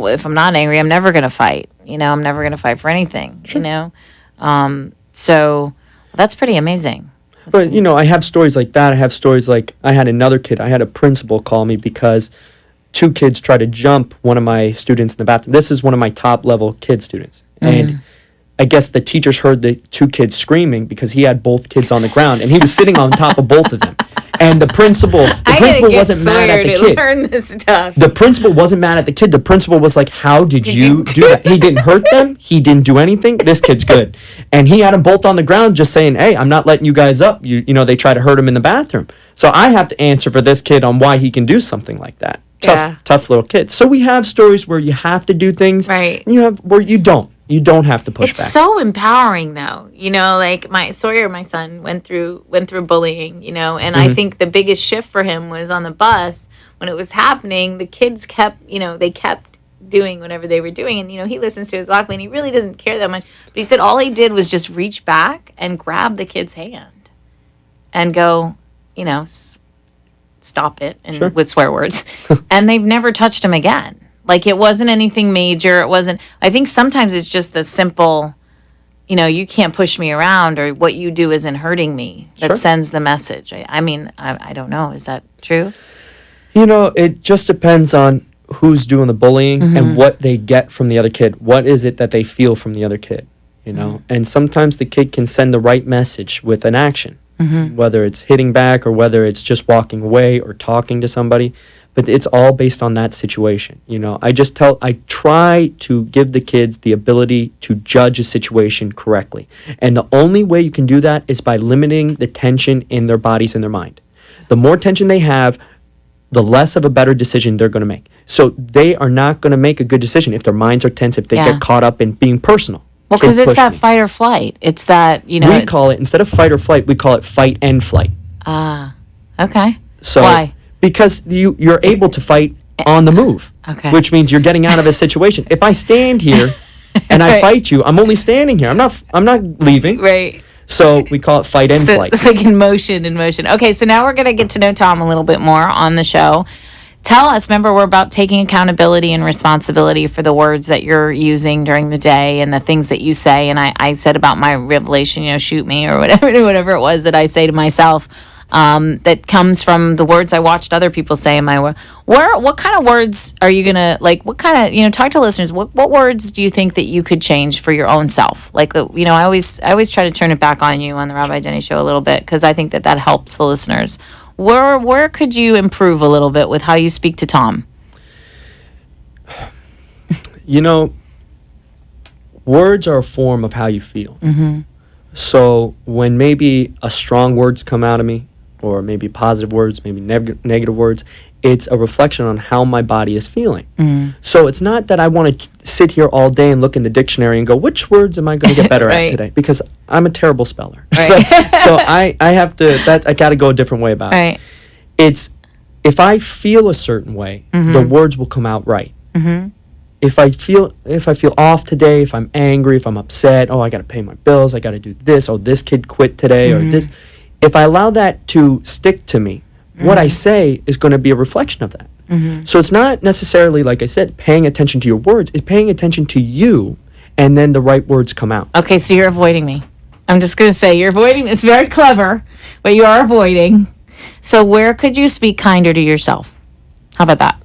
if I'm not angry, I'm never gonna fight. I'm never gonna fight for anything. So that's pretty amazing. But, I have stories like that. I have stories like I had another kid. I had a principal call me because 2 kids tried to jump one of my students in the bathroom. This is one of my top level kid students. And I guess the teachers heard the 2 kids screaming because he had both kids on the ground and he was sitting on top of both of them. And the principal wasn't mad at the kid. Learn this stuff. The principal wasn't mad at the kid. The principal was like, how did you do that? He didn't hurt them. He didn't do anything. This kid's good. And he had them both on the ground just saying, hey, I'm not letting you guys up. They try to hurt him in the bathroom. So I have to answer for this kid on why he can do something like that. Tough little kid. So we have stories where you have to do things. Right. And you have where you don't. You don't have to push back. It's so empowering, though. Like my son, went through bullying. And I think the biggest shift for him was on the bus when it was happening. The kids kept doing whatever they were doing, and he listens to his Walkman. And he really doesn't care that much, but he said all he did was just reach back and grab the kid's hand, and go, stop it, and with swear words, and they've never touched him again. Like, it wasn't anything major. It wasn't, I think sometimes it's just the simple, you can't push me around, or what you do isn't hurting me, that sends the message. I mean, I don't know. Is that true? It just depends on who's doing the bullying and what they get from the other kid. What is it that they feel from the other kid, And sometimes the kid can send the right message with an action, whether it's hitting back or whether it's just walking away or talking to somebody. But it's all based on that situation. I try to give the kids the ability to judge a situation correctly. And the only way you can do that is by limiting the tension in their bodies and their mind. The more tension they have, the less of a better decision they're going to make. So they are not going to make a good decision if their minds are tense, if they get caught up in being personal. Well, because it's that fight or flight. It's that, We call it, instead of fight or flight, we call it fight and flight. Okay. So, why? Because you're able to fight on the move, which means you're getting out of a situation. If I stand here and I fight you, I'm only standing here. I'm not leaving. Right. So we call it fight and flight. It's like in motion. Okay, so now we're going to get to know Tom a little bit more on the show. Tell us, remember, we're about taking accountability and responsibility for the words that you're using during the day and the things that you say. And I said about my revelation, shoot me, or whatever it was that I say to myself. That comes from the words I watched other people say in my what kind of words are you gonna, like, what kind of, talk to listeners, what words do you think that you could change for your own self? Like, I always try to turn it back on you on the Rabbi Jenny Show a little bit, because I think that helps the listeners. Where could you improve a little bit with how you speak to Tom? Words are a form of how you feel. So when maybe a strong words come out of me, or maybe positive words, maybe negative words, it's a reflection on how my body is feeling. So it's not that I want to sit here all day and look in the dictionary and go, which words am I going to get better at today? Because I'm a terrible speller. Right. So I have to, I got to go a different way about it. It's, if I feel a certain way, the words will come out right. If I feel off today, if I'm angry, if I'm upset, I got to pay my bills, I got to do this, this kid quit today, or this. If I allow that to stick to me, what I say is going to be a reflection of that. So it's not necessarily, like I said, paying attention to your words. It's paying attention to you, and then the right words come out. Okay, so you're avoiding me. I'm just going to say you're avoiding. It's very clever, but you are avoiding. So where could you speak kinder to yourself? How about that?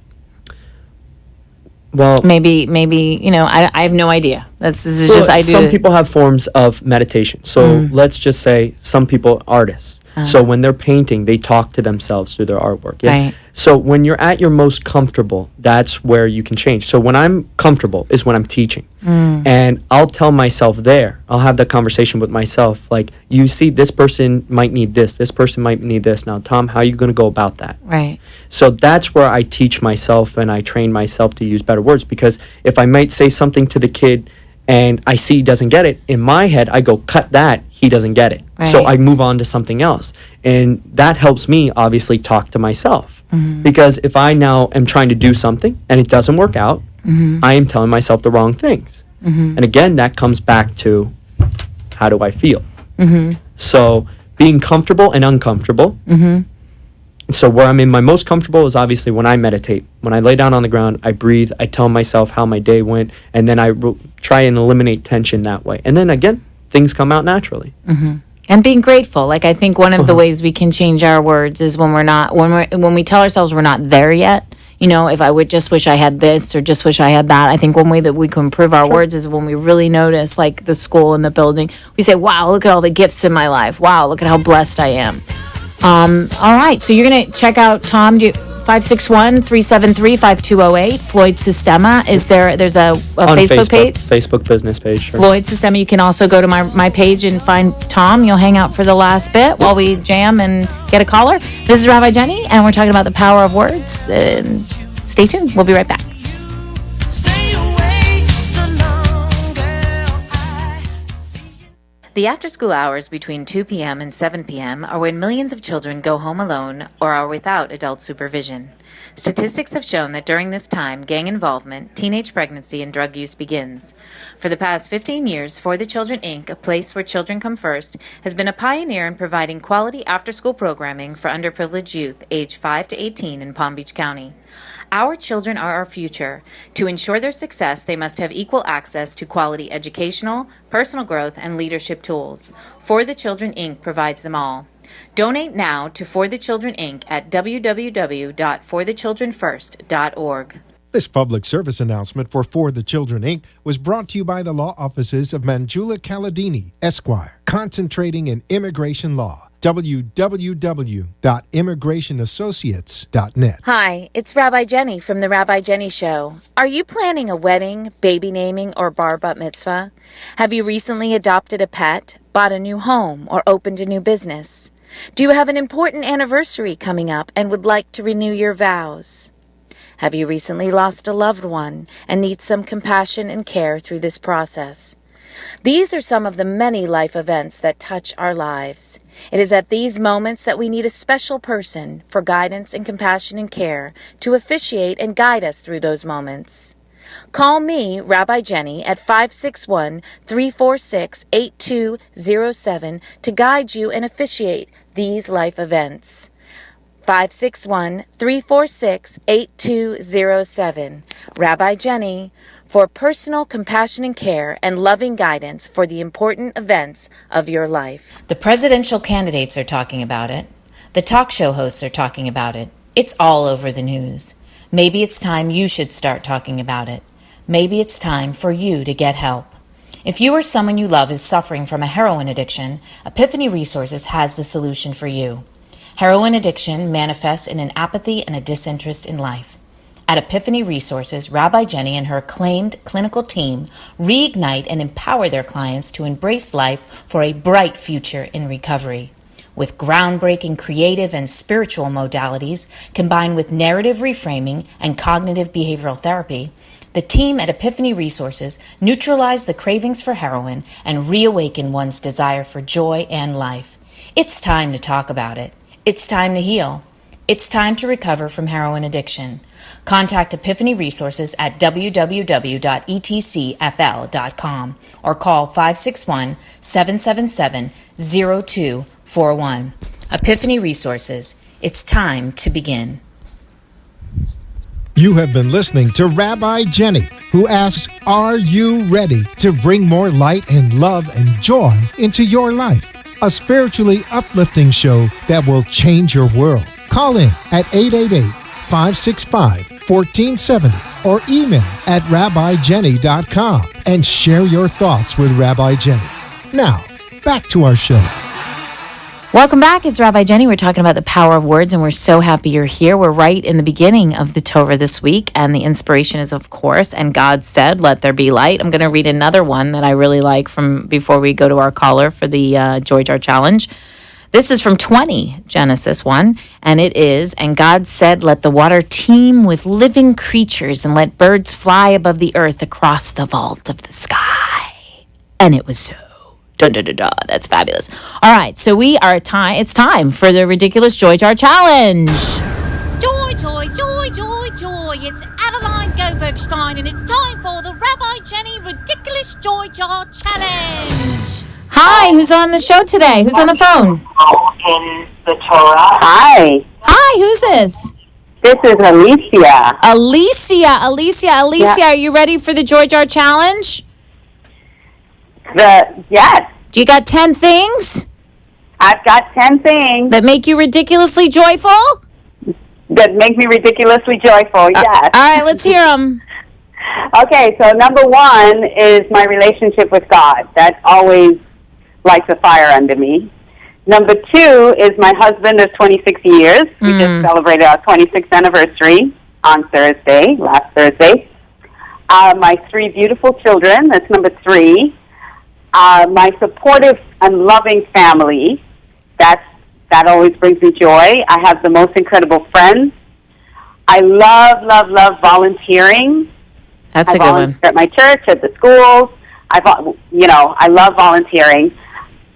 Well, maybe I have no idea. This is just I do. Some people have forms of meditation. So let's just say some people artists. So when they're painting, they talk to themselves through their artwork. Yeah? Right. So when you're at your most comfortable, that's where you can change. So when I'm comfortable is when I'm teaching. And I'll tell myself there, I'll have that conversation with myself. Like, you see, this person might need this person might need this. Now, Tom, how are you going to go about that? Right. So that's where I teach myself and I train myself to use better words. Because if I might say something to the kid and I see he doesn't get it, in my head, I go, cut that, he doesn't get it. Right. So I move on to something else. And that helps me, obviously, talk to myself. Because if I now am trying to do something and it doesn't work out, I am telling myself the wrong things. And again, that comes back to, how do I feel? So being comfortable and uncomfortable. So where I'm in my most comfortable is obviously when I meditate. When I lay down on the ground, I breathe, I tell myself how my day went, and then I try and eliminate tension that way. And then again, things come out naturally. And being grateful. Like, I think one of the ways we can change our words is when we tell ourselves we're not there yet. You know, if I would just wish I had this or just wish I had that. I think one way that we can improve our words is when we really notice, like, the school and the building. We say, wow, look at all the gifts in my life. Wow, look at how blessed I am. All right, so you're going to check out Tom, 561-373-5208, Floyd Sistema. There's a Facebook page? Facebook business page, sure. Floyd Sistema. You can also go to my page and find Tom. You'll hang out for the last bit while we jam and get a caller. This is Rabbi Jenny, and we're talking about the power of words. And stay tuned. We'll be right back. The after-school hours between 2 p.m. and 7 p.m. are when millions of children go home alone or are without adult supervision. Statistics have shown that during this time, gang involvement, teenage pregnancy, and drug use begins. For the past 15 years, For the Children, Inc., a place where children come first, has been a pioneer in providing quality after-school programming for underprivileged youth aged 5 to 18 in Palm Beach County. Our children are our future. To ensure their success, they must have equal access to quality educational, personal growth, and leadership tools. For the Children, Inc. provides them all. Donate now to For the Children, Inc. at www.forthechildrenfirst.org. This public service announcement for the Children, Inc. was brought to you by the law offices of Manjula Caladini, Esquire, concentrating in immigration law. www.immigrationassociates.net. Hi, it's Rabbi Jenny from The Rabbi Jenny Show. Are you planning a wedding, baby naming, or bar bat mitzvah? Have you recently adopted a pet, bought a new home, or opened a new business? Do you have an important anniversary coming up and would like to renew your vows? Have you recently lost a loved one and need some compassion and care through this process? These are some of the many life events that touch our lives. It is at these moments that we need a special person for guidance and compassion and care to officiate and guide us through those moments. Call me, Rabbi Jenny, at 561-346-8207 to guide you and officiate these life events. 561-346-8207. Rabbi Jenny, for personal compassion and care and loving guidance for the important events of your life. The presidential candidates are talking about it. The talk show hosts are talking about it. It's all over the news. Maybe it's time you should start talking about it. Maybe it's time for you to get help. If you or someone you love is suffering from a heroin addiction, Epiphany Resources has the solution for you. Heroin addiction manifests in an apathy and a disinterest in life. At Epiphany Resources, Rabbi Jenny and her acclaimed clinical team reignite and empower their clients to embrace life for a bright future in recovery. With groundbreaking creative and spiritual modalities combined with narrative reframing and cognitive behavioral therapy, the team at Epiphany Resources neutralize the cravings for heroin and reawaken one's desire for joy and life. It's time to talk about it. It's time to heal. It's time to recover from heroin addiction. Contact Epiphany Resources at www.etcfl.com or call 561-777-0241. Epiphany Resources. It's time to begin. You have been listening to Rabbi Jenny, who asks, are you ready to bring more light and love and joy into your life? A spiritually uplifting show that will change your world. Call in at 888-565-1470 or email at rabbijenny.com and share your thoughts with Rabbi Jenny. Now, back to our show. Welcome back. It's Rabbi Jenny. We're talking about the power of words, and we're so happy you're here. We're right in the beginning of the Torah this week, and the inspiration is, of course, and God said, let there be light. I'm going to read another one that I really like from before we go to our caller for the Joy Jar Challenge. This is from 20, Genesis 1, and it is, and God said, let the water teem with living creatures, and let birds fly above the earth across the vault of the sky. And it was so. Dun, dun, dun, dun. That's fabulous. All right, so it's time for the Ridiculous Joy Jar Challenge. Joy, joy, joy, joy, joy. It's Adeline Gobergstein, and it's time for the Rabbi Jenny Ridiculous Joy Jar Challenge. Hi, who's on the show today? Who's on the phone? In the Torah. Hi, Who's this? this is Alicia. Alicia, are you ready for the Joy Jar Challenge? Yes, Do you got 10 things I've got 10 things that make you ridiculously joyful? that make me ridiculously joyful. Yes. All right, let's hear them. Okay, so number one is my relationship with God. That always lights a fire under me. Number two is my husband of 26 years. We just celebrated our 26th anniversary on last Thursday. My 3 beautiful children. That's number 3. My supportive and loving family, that always brings me joy. I have the most incredible friends. I love volunteering. That's a I good one. volunteer at my church, at the schools. I love volunteering.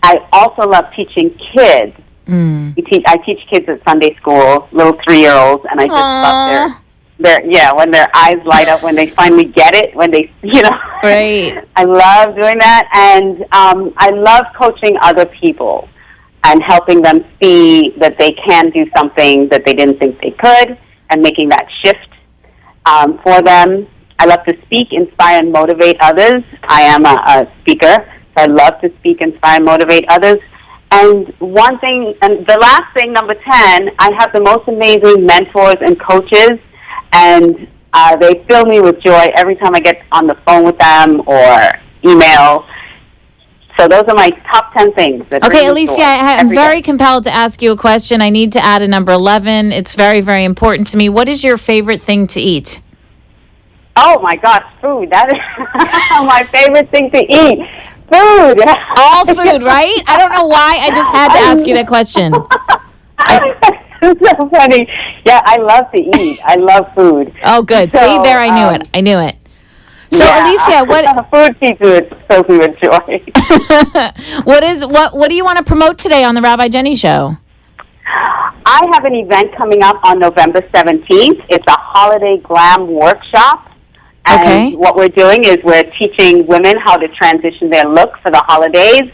I also love teaching kids. I teach kids at Sunday school, little 3-year-olds, and I just love when their eyes light up when they finally get it, when they, Right. I love doing that, and I love coaching other people and helping them see that they can do something that they didn't think they could, and making that shift for them. I love to speak, inspire, and motivate others. I am a speaker, so I love to speak, inspire, and motivate others. And the last thing, number 10, I have the most amazing mentors and coaches, and they fill me with joy every time I get on the phone with them or email. So those are my top 10 things. Okay, Alicia, I'm very compelled to ask you a question. I need to add a number 11. It's very, very important to me. What is your favorite thing to eat? Oh, my gosh, food. That is my favorite thing to eat. Food. All food, right? I don't know why. I just had to ask you that question. It's so funny. Yeah, I love to eat. I love food. Oh, good. See, there, I knew it. So, yeah, Alicia, food fills me with joy. what do you want to promote today on the Rabbi Jenny Show? I have an event coming up on November 17th. It's a holiday glam workshop. And what we're doing is we're teaching women how to transition their look for the holidays,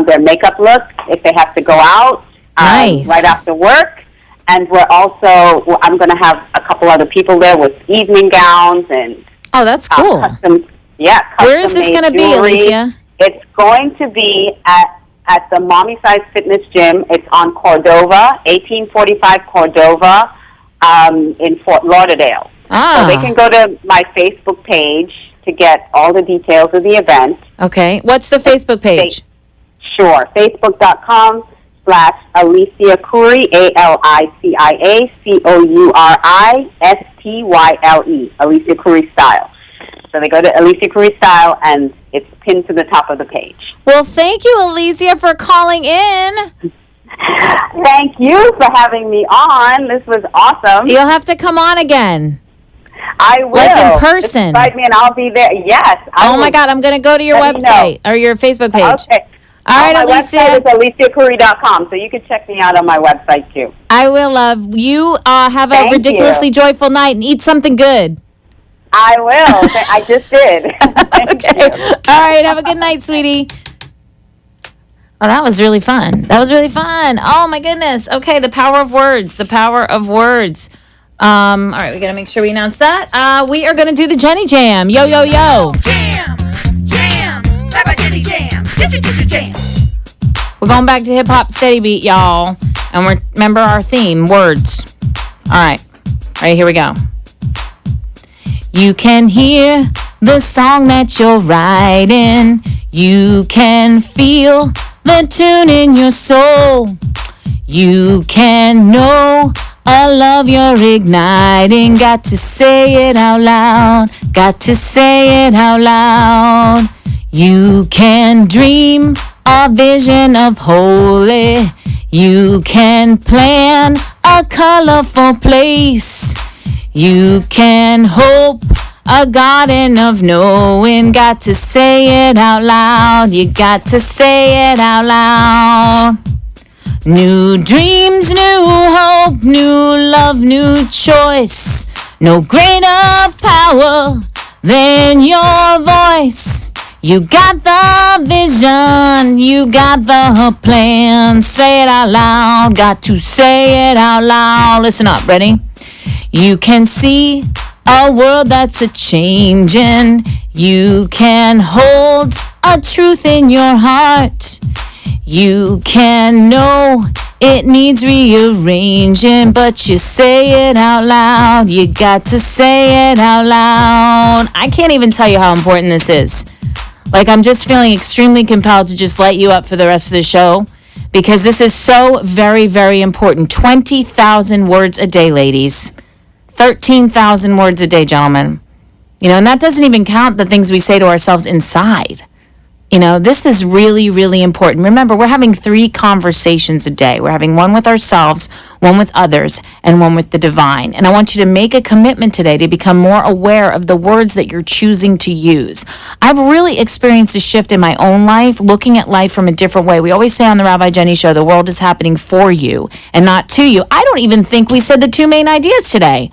their makeup look, if they have to go out right after work. And I'm going to have a couple other people there with evening gowns and oh, that's cool. Where is this going to be, Alicia? It's going to be at the Mommy Size Fitness Gym. It's on Cordova, 1845 Cordova, in Fort Lauderdale. So they can go to my Facebook page to get all the details of the event. Okay. What's the Facebook page? Sure. Facebook.com/Alicia Khoury, ALICIACOURISTYLE, Alicia Khoury Style. So they go to Alicia Khoury Style, and it's pinned to the top of the page. Well, thank you, Alicia, for calling in. Thank you for having me on. This was awesome. You'll have to come on again. I will. Like in person. Just invite me and I'll be there. Yes. Oh, my God. I'm going to go to your website or your Facebook page. Okay. All right, Alicia. My website is aliciakhoury.com, so you can check me out on my website, too. I will love you. Have a ridiculously joyful night and eat something good. I will. I just did. Okay. All right. Have a good night, sweetie. Oh, that was really fun. Oh, my goodness. Okay, the power of words. The power of words. All right, we got to make sure we announce that. We are going to do the Jenny Jam. Yo, yo, yo. Jam, jam, Rabbi Jenny Jam, jam. We're going back to hip hop steady beat, y'all. And remember our theme, words. All right. Here we go. You can hear the song that you're writing. You can feel the tune in your soul. You can know a love you're igniting. Got to say it out loud. Got to say it out loud. You can dream a vision of holy. You can plan a colorful place. You can hope a garden of knowing. Got to say it out loud. You got to say it out loud. New dreams, new hope, new love, new choice. No greater power than your voice. You got the vision, you got the plan. Say it out loud, got to say it out loud. Listen up, ready? You can see a world that's a-changing. You can hold a truth in your heart. You can know it needs rearranging, but you say it out loud. You got to say it out loud. I can't even tell you how important this is. Like, I'm just feeling extremely compelled to just light you up for the rest of the show because this is so very, very important. 20,000 words a day, ladies. 13,000 words a day, gentlemen. And that doesn't even count the things we say to ourselves inside. This is really, really important. Remember, we're having 3 conversations a day. We're having one with ourselves, one with others, and one with the divine. And I want you to make a commitment today to become more aware of the words that you're choosing to use. I've really experienced a shift in my own life, looking at life from a different way. We always say on the Rabbi Jenny Show, the world is happening for you and not to you. I don't even think we said the 2 main ideas today.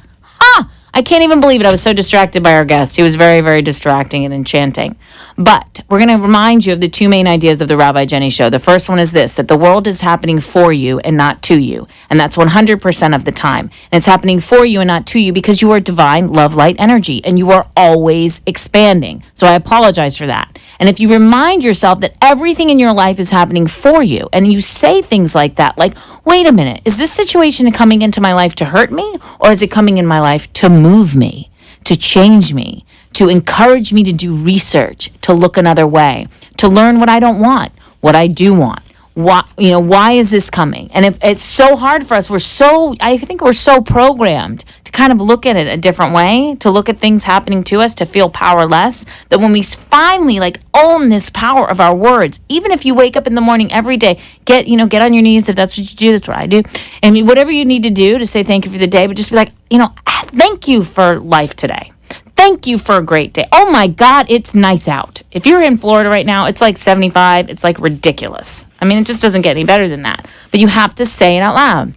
I can't even believe it. I was so distracted by our guest. He was very, very distracting and enchanting. But we're going to remind you of the 2 main ideas of the Rabbi Jenny Show. The first one is this, that the world is happening for you and not to you. And that's 100% of the time. And it's happening for you and not to you because you are divine, love, light, energy. And you are always expanding. So I apologize for that. And if you remind yourself that everything in your life is happening for you, and you say things like that, like, wait a minute, is this situation coming into my life to hurt me? Or is it coming in my life to move me, to change me, to encourage me to do research, to look another way, to learn what I don't want, what I do want? Why is this coming? And if it's so hard for us, I think we're so programmed to kind of look at it a different way, to look at things happening to us, to feel powerless, that when we finally own this power of our words, even if you wake up in the morning every day, get on your knees if that's what you do, that's what I do. And whatever you need to do to say thank you for the day, but just be like, thank you for life today. Thank you for a great day. Oh my God, it's nice out. If you're in Florida right now, it's like 75. It's like ridiculous. I mean, it just doesn't get any better than that. But you have to say it out loud.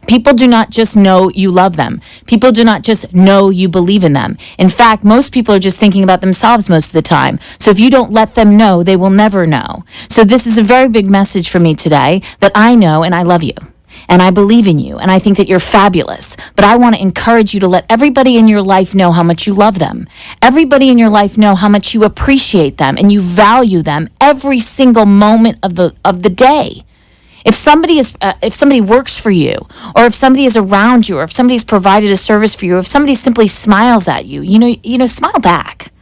People do not just know you love them. People do not just know you believe in them. In fact, most people are just thinking about themselves most of the time. So if you don't let them know, they will never know. So this is a very big message for me today that I know and I love you. And I believe in you, and I think that you're fabulous. But I want to encourage you to let everybody in your life know how much you love them. Everybody in your life know how much you appreciate them and you value them every single moment of the day. If somebody works for you, or if somebody is around you, or if somebody's provided a service for you, or if somebody simply smiles at you, smile back.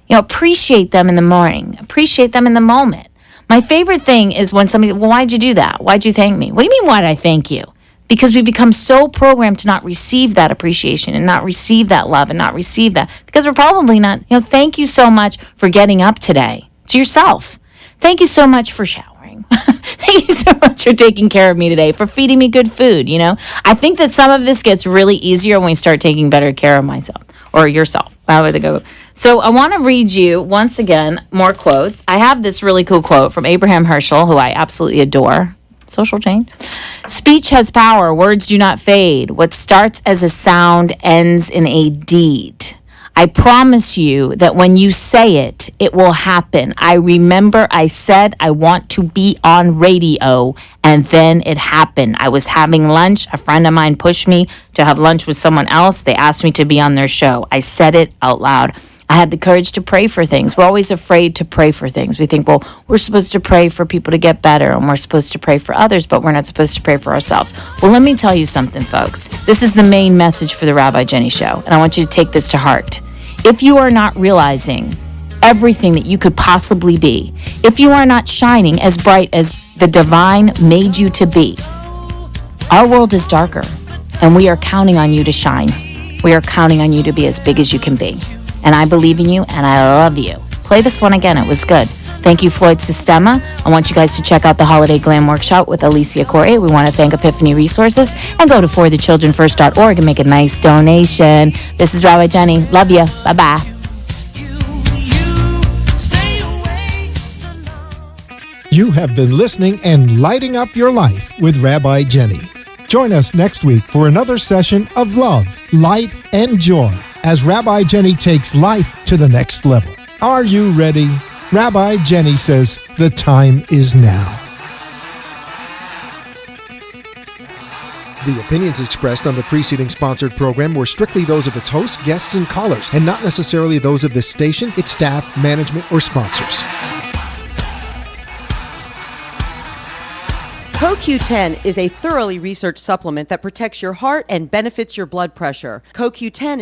Appreciate them in the morning. Appreciate them in the moment. My favorite thing is when somebody, well, why'd you do that? Why'd you thank me? What do you mean, why'd I thank you? Because we become so programmed to not receive that appreciation and not receive that love and not receive that because we're probably not, thank you so much for getting up today. To yourself. Thank you so much for showering. Thank you so much for taking care of me today, for feeding me good food, I think that some of this gets really easier when we start taking better care of myself or yourself. However they go. So I want to read you, once again, more quotes. I have this really cool quote from Abraham Herschel, who I absolutely adore. Social change. Speech has power. Words do not fade. What starts as a sound ends in a deed. I promise you that when you say it, it will happen. I remember I said I want to be on radio, and then it happened. I was having lunch. A friend of mine pushed me to have lunch with someone else. They asked me to be on their show. I said it out loud. I had the courage to pray for things. We're always afraid to pray for things. We think, well, we're supposed to pray for people to get better, and we're supposed to pray for others, but we're not supposed to pray for ourselves. Well, let me tell you something, folks. This is the main message for the Rabbi Jenny Show, and I want you to take this to heart. If you are not realizing everything that you could possibly be, if you are not shining as bright as the divine made you to be, our world is darker, and we are counting on you to shine. We are counting on you to be as big as you can be. And I believe in you, and I love you. Play this one again. It was good. Thank you, Floyd Sistema. I want you guys to check out the Holiday Glam Workshop with Alicia Corey. We want to thank Epiphany Resources and go to forthechildrenfirst.org and make a nice donation. This is Rabbi Jenny. Love you. Bye-bye. You have been listening and lighting up your life with Rabbi Jenny. Join us next week for another session of love, light, and joy as Rabbi Jenny takes life to the next level. Are you ready? Rabbi Jenny says the time is now. The opinions expressed on the preceding sponsored program were strictly those of its hosts, guests, and callers, and not necessarily those of this station, its staff, management, or sponsors. CoQ10 is a thoroughly researched supplement that protects your heart and benefits your blood pressure. CoQ10 is